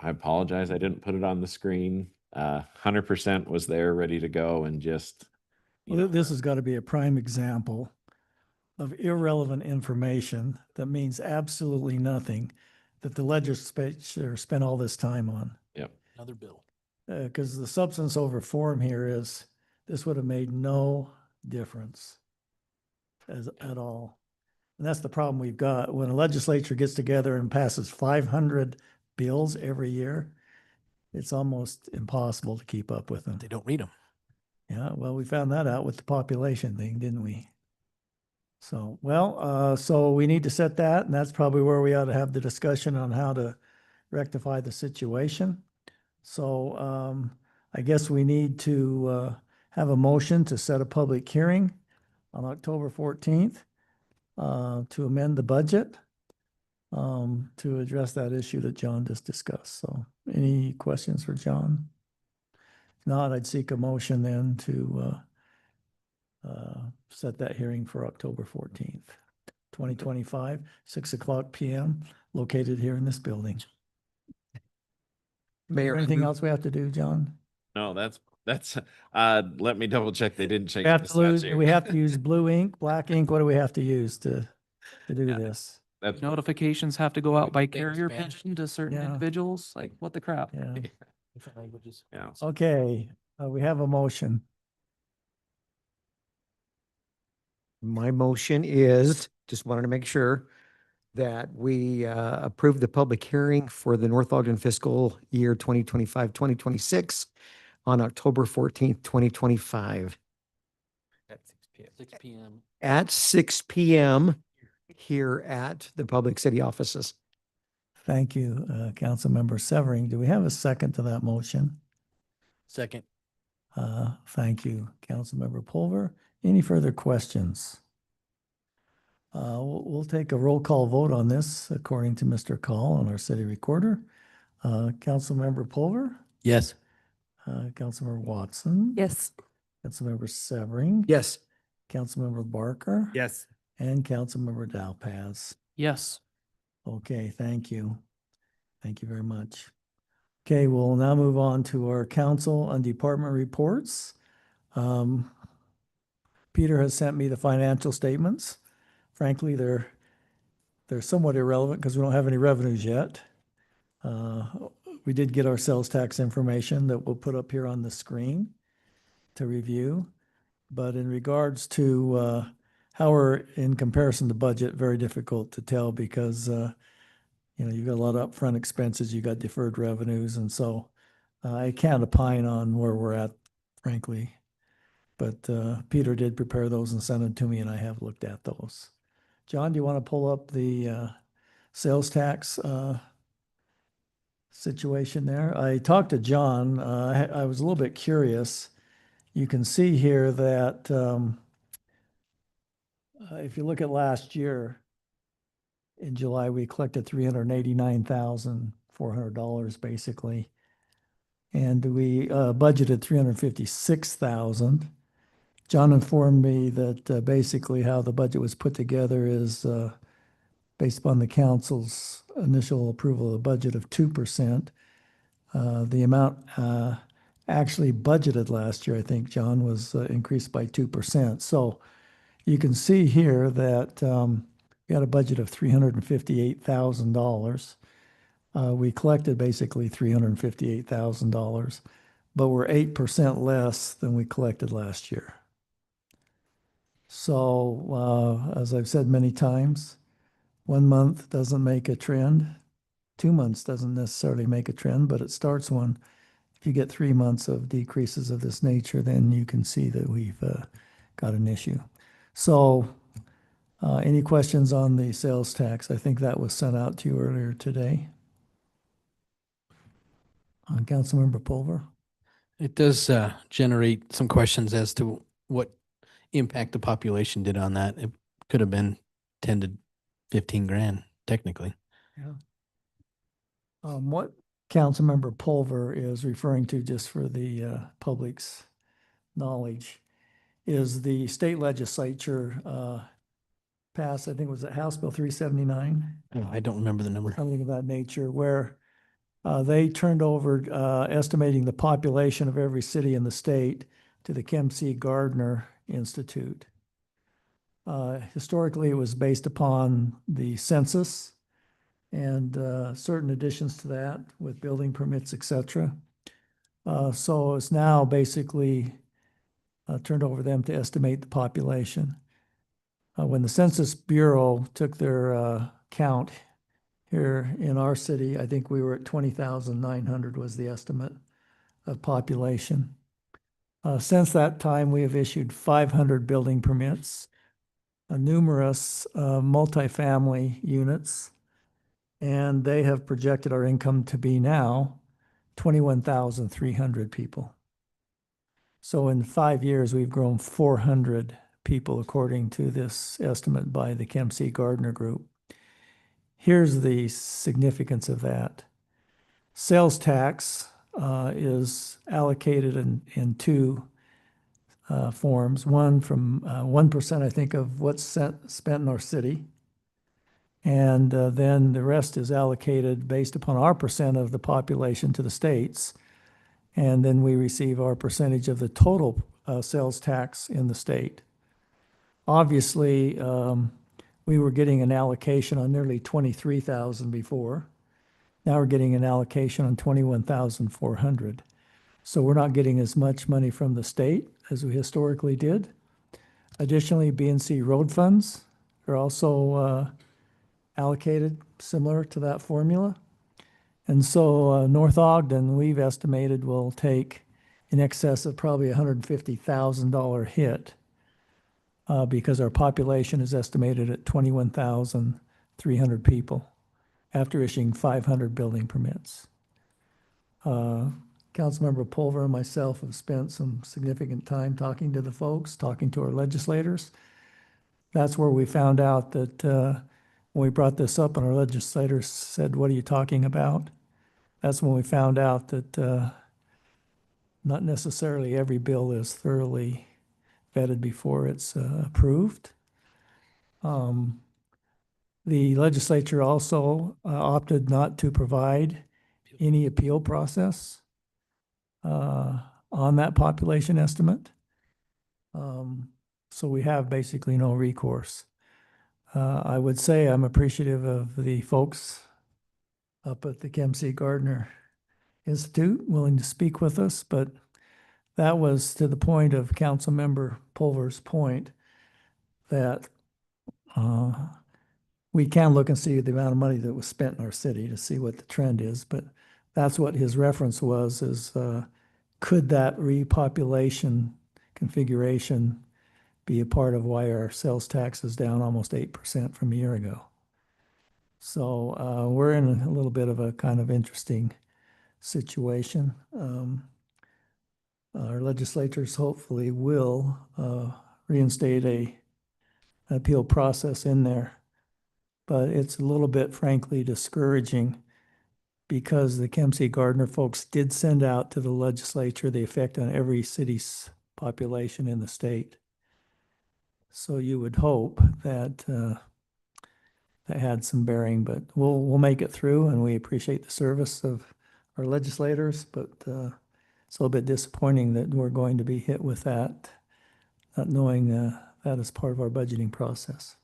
I apologize. I didn't put it on the screen. 100% was there ready to go and just. Well, this has got to be a prime example of irrelevant information that means absolutely nothing that the legislature spent all this time on. Yep. Another bill. Because the substance over form here is this would have made no difference at all. And that's the problem we've got. When a legislature gets together and passes 500 bills every year, it's almost impossible to keep up with them. They don't read them. Yeah, well, we found that out with the population thing, didn't we? So, well, so we need to set that, and that's probably where we ought to have the discussion on how to rectify the situation. So, I guess we need to have a motion to set a public hearing on October 14th to amend the budget to address that issue that John just discussed. So, any questions for John? If not, I'd seek a motion then to set that hearing for October 14th, 2025, 6:00 p.m., located here in this building. Mayor, Anything else we have to do, John? No, that's let me double check. They didn't change. We have the to statute. we have to use blue ink, black ink. What do we have to use to do this? That's notifications have to go out by They carrier expand. pigeon to certain Yeah. individuals? Like, what the crap? Yeah. Different languages. yeah. Okay, we have a motion. My motion is, just wanted to make sure that we approve the public hearing for the North Ogden fiscal year 2025-2026 on October 14th, 2025 At 6 p.m. at 6 p.m. here at the Public City Offices. Thank you, Councilmember Severing. Do we have a second to that motion? Second. Thank you, Councilmember Pulver. Any further questions? We'll take a roll call vote on this according to Mr. Call on our city recorder. Councilmember Pulver, Yes. Councilmember Watson. Yes. Councilmember Severing. Yes. Councilmember Barker. Yes. And Councilmember Dowpaz. Yes. Okay, thank you. Thank you very much. Okay, we'll now move on to our council and department reports. Peter has sent me the financial statements. Frankly, they're somewhat irrelevant because we don't have any revenues yet. We did get our sales tax information that we'll put up here on the screen to review. But in regards to how we're in comparison to budget, very difficult to tell because you've got a lot of upfront expenses, you got deferred revenues, and so I can't opine on where we're at, frankly. But Peter did prepare those and send them to me, and I have looked at those. John, do you want to pull up the sales tax situation there? I talked to John. I was a little bit curious. You can see here that if you look at last year, in July, we collected $389,400 basically. And we budgeted $356,000. John informed me that basically how the budget was put together is based upon the council's initial approval of the budget of 2%. The amount actually budgeted last year, I think, John, was increased by 2%. So you can see here that we had a budget of $358,000. We collected basically $358,000, but we're 8% less than we collected last year. So, as I've said many times, 1 month doesn't make a trend. 2 months doesn't necessarily make a trend, but it starts one. If you get 3 months of decreases of this nature, then you can see that we've got an issue. So, any questions on the sales tax? I think that was sent out to you earlier today. Councilmember Pulver? It does generate some questions as to what impact the population did on that. It could have been 10 to 15 grand, technically. Yeah. What Councilmember Pulver is referring to, just for the public's knowledge, is the state legislature passed, I think, was it House Bill 379? Oh, I don't remember the number. Something of that nature, where they turned over estimating the population of every city in the state to the Kem C. Gardner Institute. Historically, it was based upon the census and certain additions to that with building permits, et cetera. So it's now basically turned over them to estimate the population. When the Census Bureau took their count here in our city, I think we were at 20,900 was the estimate of population. Since that time, we have issued 500 building permits, numerous multifamily units, and they have projected our income to be now 21,300 people. So in 5 years, we've grown 400 people according to this estimate by the Kem C. Gardner Group. Here's the significance of that. Sales tax is allocated in two forms. One from 1%, I think, of what's spent in our city. And then the rest is allocated based upon our percent of the population to the states. And then we receive our percentage of the total sales tax in the state. Obviously, we were getting an allocation on nearly 23,000 before. Now we're getting an allocation on 21,400. So we're not getting as much money from the state as we historically did. Additionally, BNC road funds are also allocated similar to that formula. And so North Ogden, we've estimated, will take in excess of probably $150,000 hit because our population is estimated at 21,300 people after issuing 500 building permits. Councilmember Pulver and myself have spent some significant time talking to the folks, talking to our legislators. That's where we found out that when we brought this up and our legislators said, "What are you talking about?" That's when we found out that not necessarily every bill is thoroughly vetted before it's approved. The legislature also opted not to provide any appeal process on that population estimate. So we have basically no recourse. I would say I'm appreciative of the folks up at the Kempsey Gardner Institute willing to speak with us, but that was to the point of Councilmember Pulver's point that we can look and see the amount of money that was spent in our city to see what the trend is, but that's what his reference was, is could that repopulation configuration be a part of why our sales tax is down almost 8% from a year ago? So we're in a little bit of a kind of interesting situation. Our legislators hopefully will reinstate an appeal process in there, but it's a little bit, frankly, discouraging because the Kempsey Gardner folks did send out to the legislature the effect on every city's population in the state. So you would hope that that had some bearing, but we'll make it through, and we appreciate the service of our legislators, but it's a little bit disappointing that we're going to be hit with that, not knowing that is part of our budgeting process.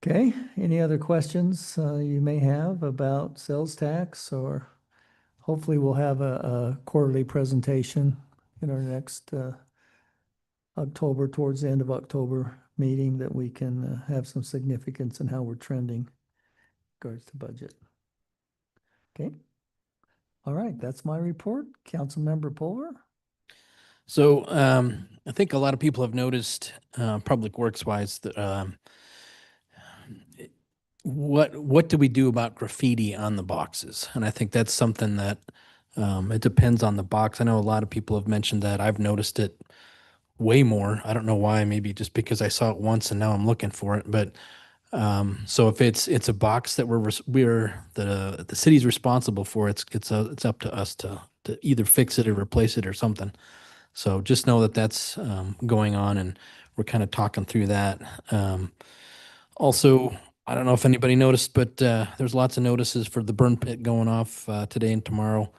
Okay, any other questions you may have about sales tax, or hopefully we'll have a quarterly presentation in our next October, towards the end of October meeting, that we can have some significance in how we're trending in regards to budget. Okay. All right, that's my report. Councilmember Pulver. So I think a lot of people have noticed, public works wise, that what do we do about graffiti on the boxes? And I think that's something that it depends on the box. I know a lot of people have mentioned that. I've noticed it way more. I don't know why, maybe just because I saw it once and now I'm looking for it. But so if it's a box that the city's responsible for, it's up to us to either fix it or replace it or something. So just know that that's going on, and we're kind of talking through that. Also, I don't know if anybody noticed, but there's lots of notices for the burn pit going off today and tomorrow.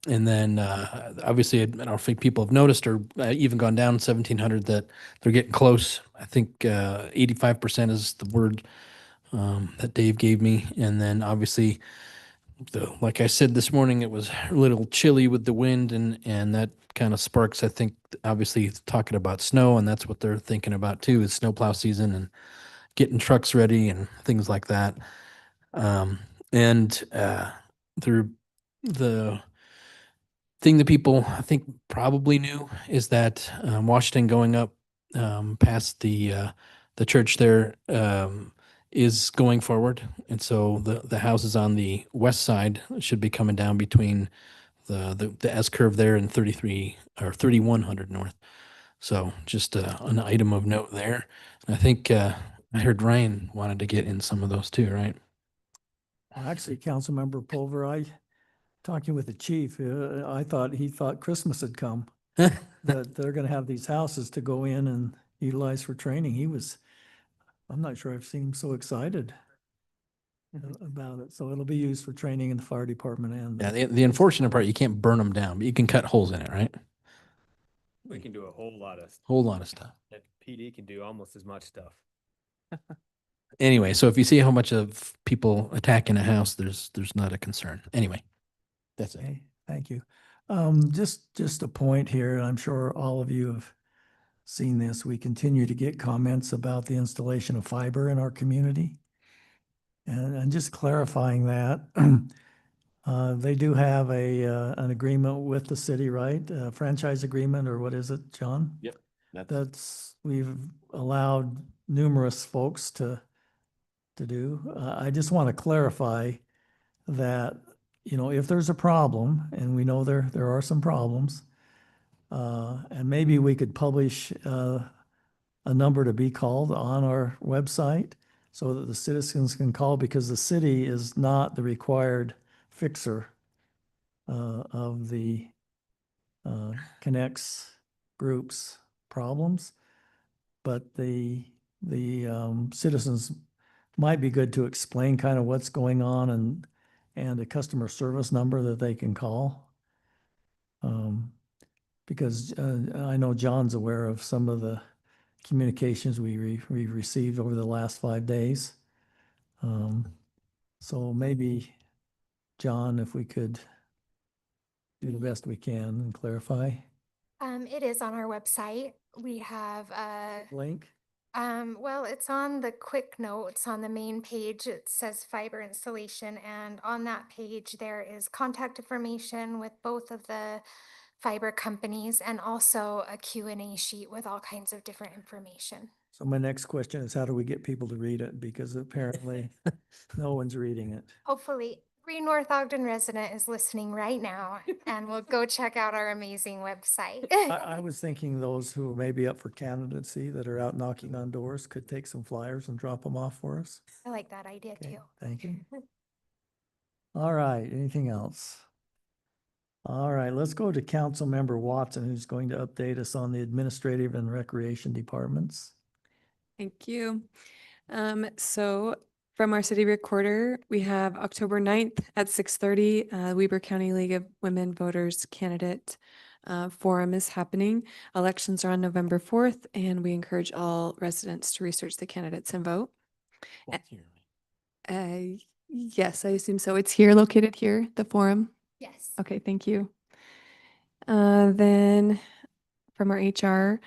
And then obviously, I don't think people have noticed or even gone down 1,700 that they're getting close. I think 85% is the word that Dave gave me. And then obviously, like I said this morning, it was a little chilly with the wind, and that kind of sparks, I think, obviously talking about snow, and that's what they're thinking about too, is snowplow season and getting trucks ready and things like that. The thing that people, I think, probably knew is that Washington going up past the church there is going forward, and so the houses on the west side should be coming down between the S curve there and 33 or 3100 north. So just an item of note there. And I think I heard Ryan wanted to get in some of those too, right? Actually, Councilmember Pulver, talking with the chief, I thought he thought Christmas had come, that they're going to have these houses to go in and utilize for training. I'm not sure I've seen him so excited about it. So it'll be used for training in the fire department and. Yeah, the unfortunate part, you can't burn them down, but you can cut holes in it, right? We can do a whole lot of. Whole lot of stuff. That PD can do almost as much stuff. Anyway, so if you see how much of people attacking a house, there's not a concern. Anyway, that's it. Okay, thank you. Just a point here, and I'm sure all of you have seen this. We continue to get comments about the installation of fiber in our community. And just clarifying that, they do have an agreement with the city, right? A franchise agreement, or what is it, John? Yep. We've allowed numerous folks to do. I just want to clarify that, you know, if there's a problem, and we know there are some problems, and maybe we could publish a number to be called on our website so that the citizens can call, because the city is not the required fixer of the Connects Group's problems. But the citizens might be good to explain kind of what's going on and a customer service number that they can call. Because I know John's aware of some of the communications we've received over the last 5 days. So maybe, John, if we could do the best we can and clarify. It is on our website. We have a Link? well, it's on the quick notes on the main page. It says fiber installation, and on that page there is contact information with both of the fiber companies and also a Q&A sheet with all kinds of different information. So my next question is, how do we get people to read it? Because apparently no one's reading it. Hopefully, every North Ogden resident is listening right now and will go check out our amazing website. I was thinking those who may be up for candidacy that are out knocking on doors could take some flyers and drop them off for us. I like that idea Okay, too. thank you. All right, anything else? All right, let's go to Councilmember Watson, who's going to update us on the administrative and recreation departments. Thank you. So from our city recorder, we have October 9th at 6:30, Weber County League of Women Voters Candidate Forum is happening. Elections are on November 4th, and we encourage all residents to research the candidates and vote. Yes, I assume so. It's here, located here, the forum. Yes. Okay, thank you. Then from our HR,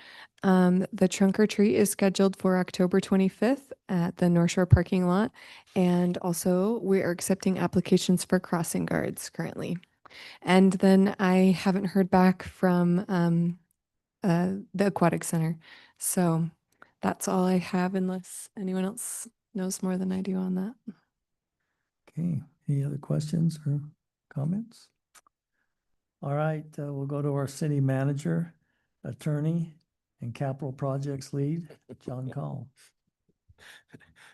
the trunk or treat is scheduled for October 25th at the North Shore parking lot. And also we are accepting applications for crossing guards currently. And then I haven't heard back from the aquatic center. So that's all I have, unless anyone else knows more than I do on that. Okay, any other questions or comments? All right, we'll go to our city manager, attorney, and capital projects lead, John Call.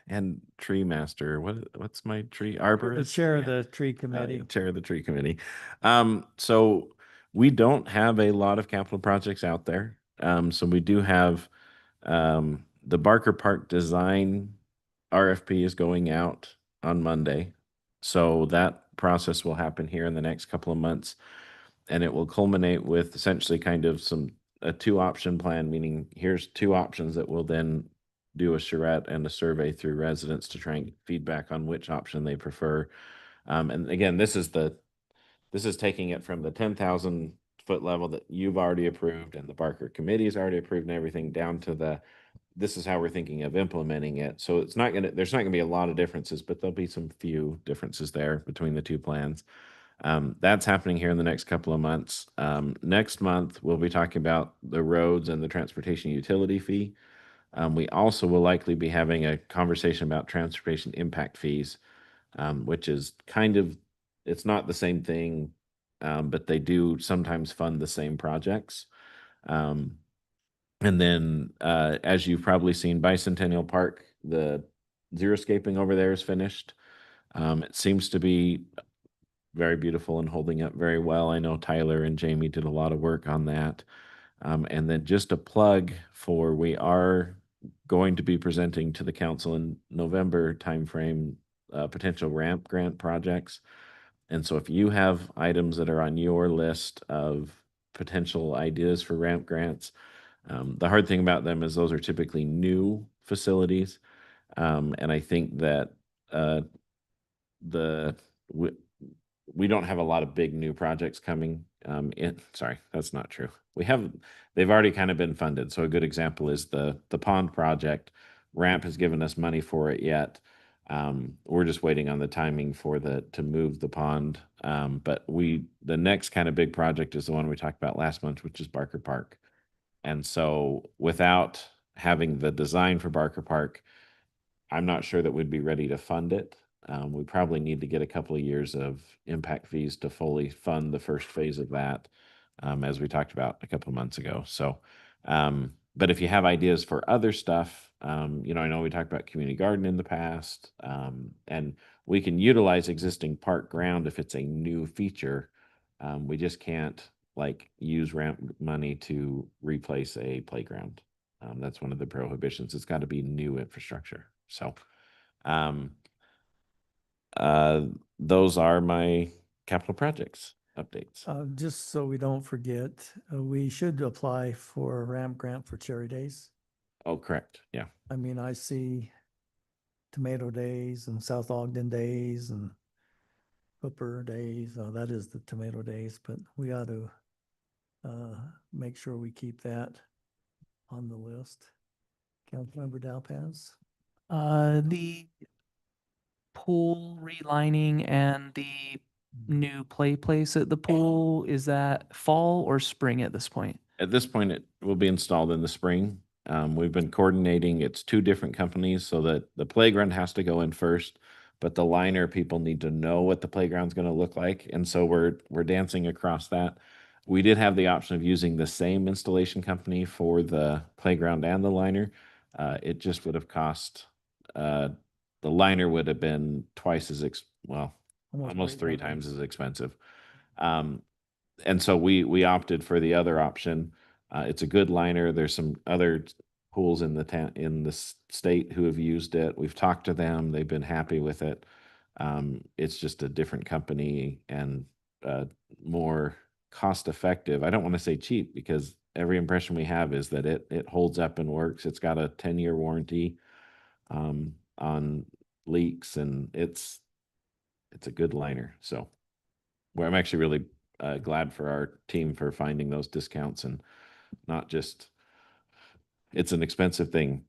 And tree master, what's my tree arborist? The chair of Yeah. the tree committee. Chair of the tree committee. So we don't have a lot of capital projects out there. So we do have the Barker Park design RFP is going out on Monday. So that process will happen here in the next couple of months. And it will culminate with essentially kind of a 2-option plan, meaning here's 2 options that will then do a charrette and a survey through residents to try and get feedback on which option they prefer. And again, this is taking it from the 10,000 foot level that you've already approved and the Barker committee has already approved and everything, down to this is how we're thinking of implementing it. So there's not gonna be a lot of differences, but there'll be some few differences there between the 2 plans. That's happening here in the next couple of months. Next month, we'll be talking about the roads and the transportation utility fee. We also will likely be having a conversation about transportation impact fees, which is it's not the same thing, but they do sometimes fund the same projects. And then, as you've probably seen, Bicentennial Park, the xeriscaping over there is finished. It seems to be very beautiful and holding up very well. I know Tyler and Jamie did a lot of work on that. And then just a plug for, we are going to be presenting to the council in November timeframe, potential ramp grant projects. And so if you have items that are on your list of potential ideas for ramp grants. The hard thing about them is those are typically new facilities. And I think that we don't have a lot of big new projects coming sorry, that's not true. They've already kind of been funded. So a good example is the pond project. Ramp has given us money for it yet. We're just waiting on the timing for to move the pond. But the next kind of big project is the one we talked about last month, which is Barker Park. And so without having the design for Barker Park, I'm not sure that we'd be ready to fund it. We probably need to get a couple of years of impact fees to fully fund the first phase of that, as we talked about a couple of months ago. So, but if you have ideas for other stuff, I know we talked about community garden in the past, and we can utilize existing park ground if it's a new feature. We just can't use ramp money to replace a playground. That's one of the prohibitions. It's got to be new infrastructure. So, those are my capital projects updates. Just so we don't forget, we should apply for a ramp grant for Cherry Days. Oh, correct. Yeah. I mean, I see Tomato Days and South Ogden Days and Hooper Days. That is the Tomato Days, but we ought to make sure we keep that on the list. Councilmember Dalpaz? The pool relining and the new play place at the pool, is that fall or spring at this point? At this point, it will be installed in the spring. We've been coordinating. It's two different companies, so that the playground has to go in first, but the liner people need to know what the playground's going to look like, and so we're dancing across that. We did have the option of using the same installation company for the playground and the liner. It just would have cost. The liner would have been twice as almost three times as expensive. And so we opted for the other option. It's a good liner. There's some other pools in the state who have used it. We've talked to them. They've been happy with it. It's just a different company and more cost effective. I don't want to say cheap, because every impression we have is that it holds up and works. It's got a 10-year warranty on leaks, and it's a good liner. So I'm actually really glad for our team for finding those discounts, and not just, it's an expensive thing.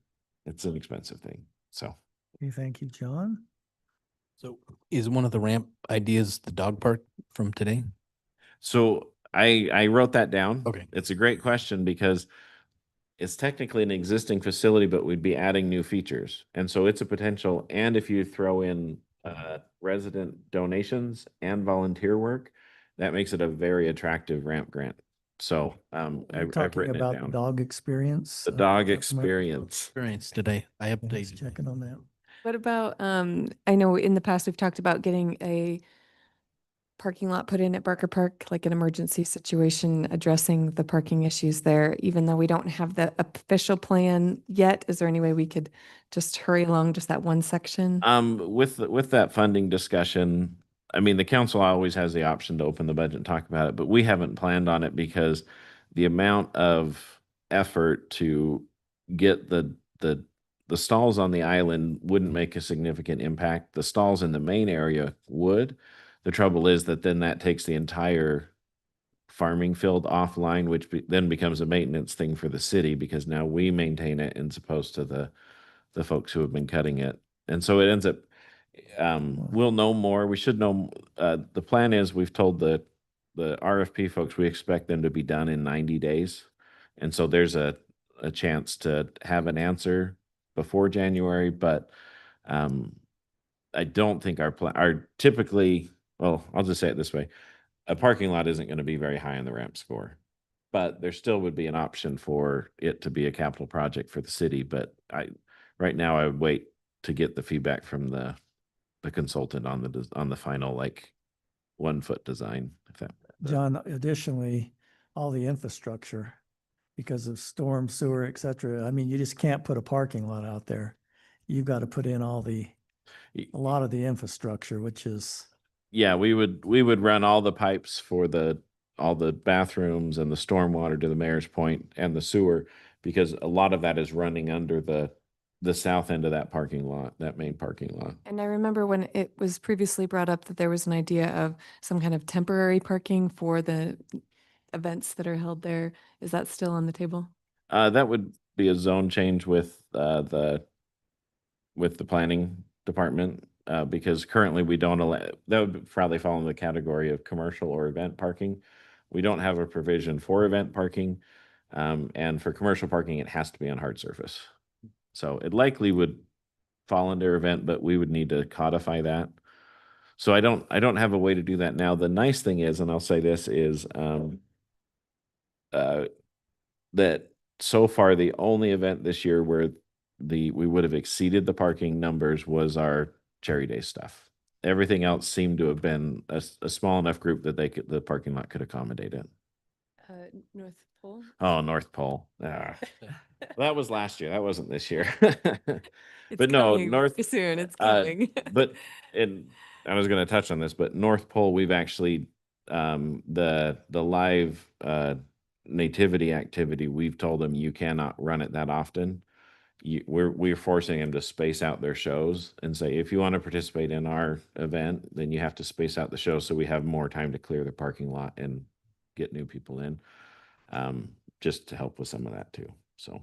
It's an expensive thing. So. Okay, thank you, John. So is one of the ramp ideas the dog park from today? So I wrote that down. Okay. It's a great question, because it's technically an existing facility, but we'd be adding new features. And so it's a potential. And if you throw in resident donations and volunteer work, that makes it a very attractive ramp grant. So I've Talking written it about the down. dog experience. The dog Councilmember- experience. Today, I Just updated. checking on that. What about, I know in the past we've talked about getting a parking lot put in at Barker Park, like an emergency situation, addressing the parking issues there, even though we don't have the official plan yet. Is there any way we could just hurry along just that one section? With that funding discussion, I mean, the council always has the option to open the budget and talk about it, but we haven't planned on it because the amount of effort to get the stalls on the island wouldn't make a significant impact. The stalls in the main area would. The trouble is that then that takes the entire farming field offline, which then becomes a maintenance thing for the city, because now we maintain it as opposed to the folks who have been cutting it. And so it ends up, we'll know more. We should know. The plan is, we've told the RFP folks, we expect them to be done in 90 days. And so there's a chance to have an answer before January, but I don't think our typically, well, I'll just say it this way. A parking lot isn't going to be very high on the ramp score, but there still would be an option for it to be a capital project for the city. But right now I would wait to get the feedback from the consultant on the final 1 foot design. John, additionally, all the infrastructure, because of storm, sewer, et cetera. I mean, you just can't put a parking lot out there. You've got to put in a lot of the infrastructure, which is. Yeah, we would run all the pipes for the all the bathrooms and the stormwater, to the mayor's point, and the sewer, because a lot of that is running under the south end of that parking lot, that main parking lot. And I remember when it was previously brought up that there was an idea of some kind of temporary parking for the events that are held there. Is that still on the table? That would be a zone change with the planning department, because currently we don't allow, that would probably fall in the category of commercial or event parking. We don't have a provision for event parking, and for commercial parking, it has to be on hard surface. So it likely would fall under event, but we would need to codify that. So I don't have a way to do that now. The nice thing is, and I'll say this, is that so far the only event this year where we would have exceeded the parking numbers was our Cherry Day stuff. Everything else seemed to have been a small enough group that the parking lot could accommodate it. North Pole? Oh, North Pole. Ah. That was last year. That wasn't this year. It's But no, coming North soon. It's coming. But I was going to touch on this, but North Pole, we've actually the live nativity activity, we've told them you cannot run it that often. We're forcing them to space out their shows and say, if you want to participate in our event, then you have to space out the show so we have more time to clear the parking lot and get new people in, just to help with some of that too. So.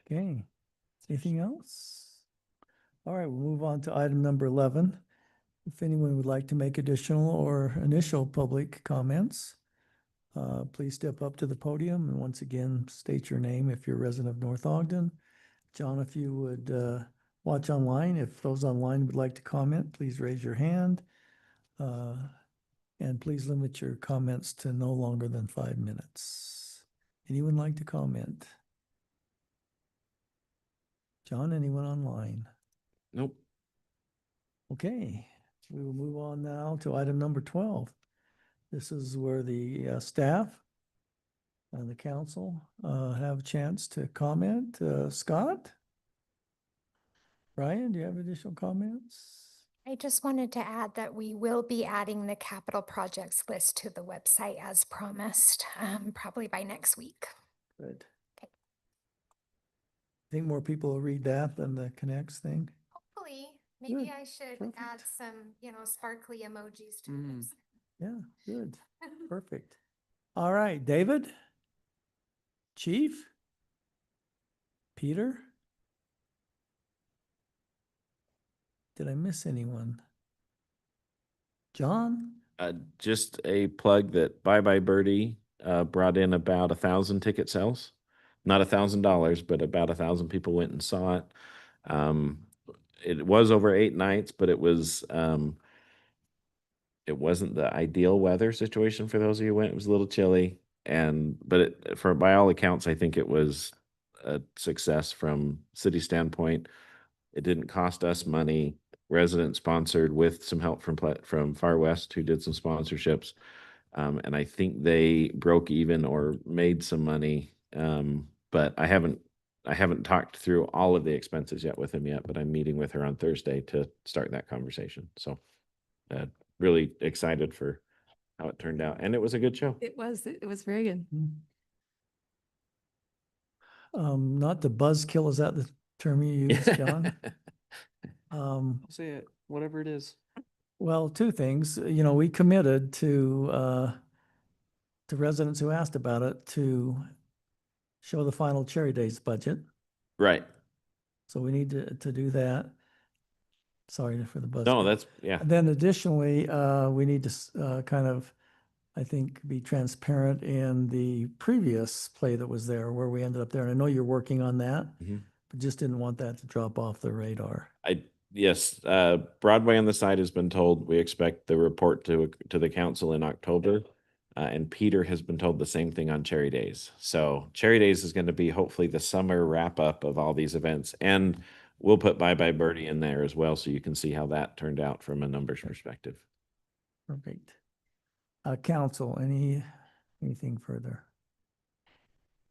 Okay, anything else? All right, we'll move on to item number 11. If anyone would like to make additional or initial public comments, please step up to the podium and once again, state your name if you're a resident of North Ogden. John, if you would watch online, if those online would like to comment, please raise your hand. And please limit your comments to no longer than 5 minutes. Anyone like to comment? John, anyone online? Nope. Okay, we will move on now to item number 12. This is where the staff and the council have a chance to comment. Scott? Brian, do you have additional comments? I just wanted to add that we will be adding the capital projects list to the website as promised, probably by next week. Good. Think more people will read that than the Connects thing? Hopefully, maybe Good. I should Perfect. add some, sparkly emojis to Mm. this. Yeah, good. Perfect. All right, David? Chief? Peter? Did I miss anyone? John? Just a plug that Bye Bye Birdie brought in about 1,000 ticket sales. Not $1,000, but about 1,000 people went and saw it. It was over 8 nights, but it wasn't the ideal weather situation for those of you who went. It was a little chilly, but by all accounts, I think it was a success from city standpoint. It didn't cost us money. Resident sponsored with some help from Far West, who did some sponsorships, and I think they broke even or made some money. But I haven't talked through all of the expenses yet with him yet. But I'm meeting with her on Thursday to start that conversation. So, really excited for how it turned out, and it was a good show. It was very good. Not the buzzkill, is that the term you use, John? I'll say it, whatever it is. Well, two things. We committed to residents who asked about it to show the final Cherry Days budget. Right. So we need to do that. Sorry for the buzz. No, that's yeah. And then additionally, we need to kind of, I think, be transparent in the previous play that was there where we ended up there. And I know you're working on that, but just didn't want that to drop off the radar. Yes, Broadway on the Side has been told we expect the report to the council in October, and Peter has been told the same thing on Cherry Days. So Cherry Days is going to be hopefully the summer wrap up of all these events, and we'll put Bye Bye Birdie in there as well, so you can see how that turned out from a numbers perspective. Perfect. Council, anything further?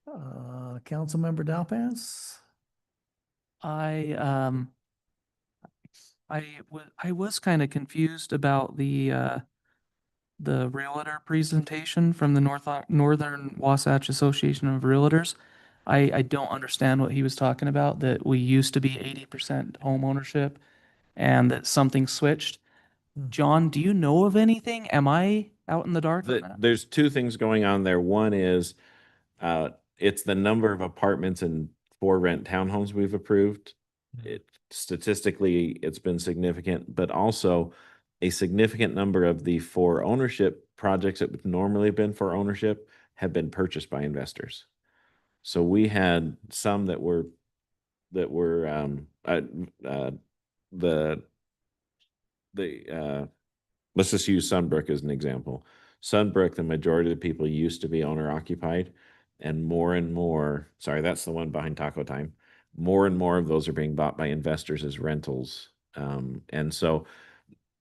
Councilmember Dalpas? I was kind of confused about the the realtor presentation from the Northern Wasatch Association of Realtors. I don't understand what he was talking about, that we used to be 80% home ownership and that something switched. John, do you know of anything? Am I out in the dark on that? There's two things going on there. One is it's the number of apartments and for rent townhomes we've approved. It statistically, it's been significant, but also a significant number of the for ownership projects that would normally have been for ownership have been purchased by investors. So we had some that were let's just use Sunbrook as an example. Sunbrook, the majority of the people used to be owner occupied, and more, sorry, that's the one behind Taco Time. More and more of those are being bought by investors as rentals. And so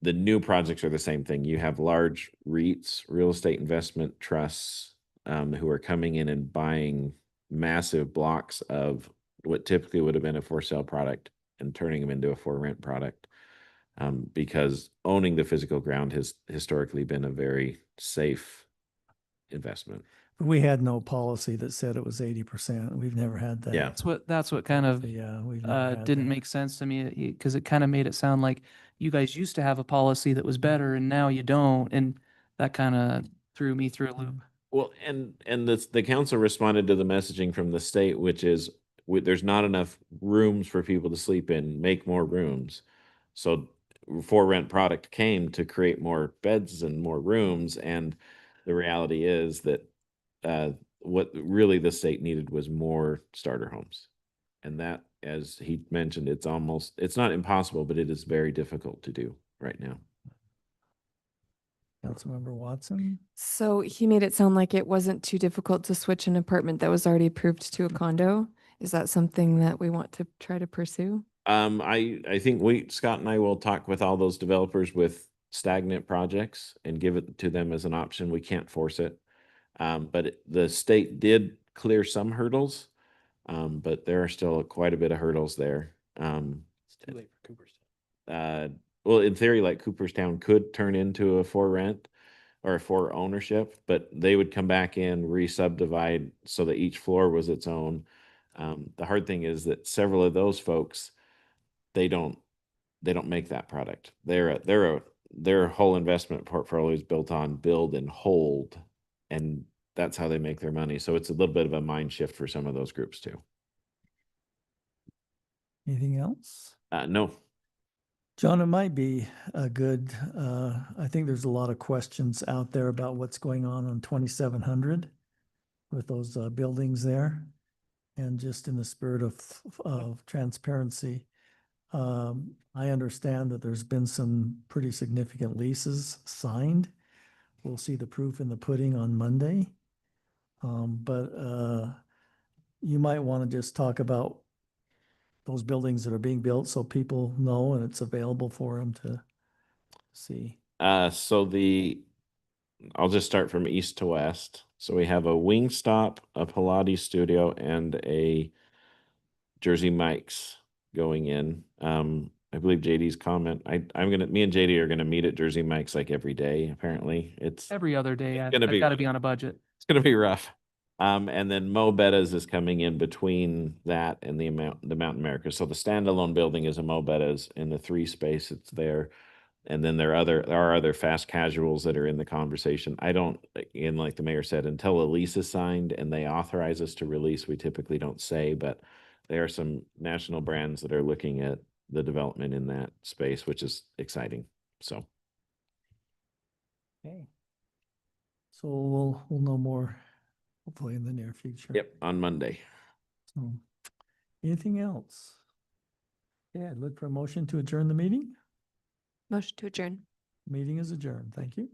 the new projects are the same thing. You have large REITs, real estate investment trusts, who are coming in and buying massive blocks of what typically would have been a for sale product and turning them into a for rent product. Because owning the physical ground has historically been a very safe investment. We had no policy that said it was 80%. We've never had that. Yeah. That's what kind of we've never had didn't that. make sense to me, because it kind of made it sound like you guys used to have a policy that was better and now you don't, and that kind of threw me through a loop. Well, and the council responded to the messaging from the state, which is there's not enough rooms for people to sleep in, make more rooms. So for rent product came to create more beds and more rooms. And the reality is that what really the state needed was more starter homes. And that, as he mentioned, it's not impossible, but it is very difficult to do right now. Councilmember Watson? So he made it sound like it wasn't too difficult to switch an apartment that was already approved to a condo. Is that something that we want to try to pursue? I think Scott and I will talk with all those developers with stagnant projects and give it to them as an option. We can't force it. But the state did clear some hurdles, but there are still quite a bit of hurdles there. It's too late for Cooperstown. Well, in theory, like Cooperstown could turn into a for rent or a for ownership, but they would come back in, re-subdivide so that each floor was its own. The hard thing is that several of those folks, they don't make that product. Their whole investment portfolio is built on build and hold, and that's how they make their money. So it's a little bit of a mind shift for some of those groups too. Anything else? No. John, it might be a good, I think there's a lot of questions out there about what's going on 2700 with those buildings there. And just in the spirit of transparency, I understand that there's been some pretty significant leases signed. We'll see the proof in the pudding on Monday. But you might want to just talk about those buildings that are being built so people know and it's available for them to see. I'll just start from east to west. So we have a Wingstop, a Pilates studio, and a Jersey Mike's going in. I believe JD's comment. Me and JD are gonna meet at Jersey Mike's like every day. Apparently, it's Every other day, I've gonna be got to be on a budget. it's gonna be rough. And then Mo Betta's is coming in between that and the Mountain America. So the standalone building is a Mo Betta's. In the 3 space, it's there. And then there are other fast casuals that are in the conversation. And like the mayor said, until a lease is signed and they authorize us to release, we typically don't say, but there are some national brands that are looking at the development in that space, which is exciting. So. Okay. So we'll know more hopefully in the near future. Yep, on Monday. So, anything else? Yeah, I'd look for a motion to adjourn the meeting. Motion to adjourn. Meeting is adjourned. Thank you.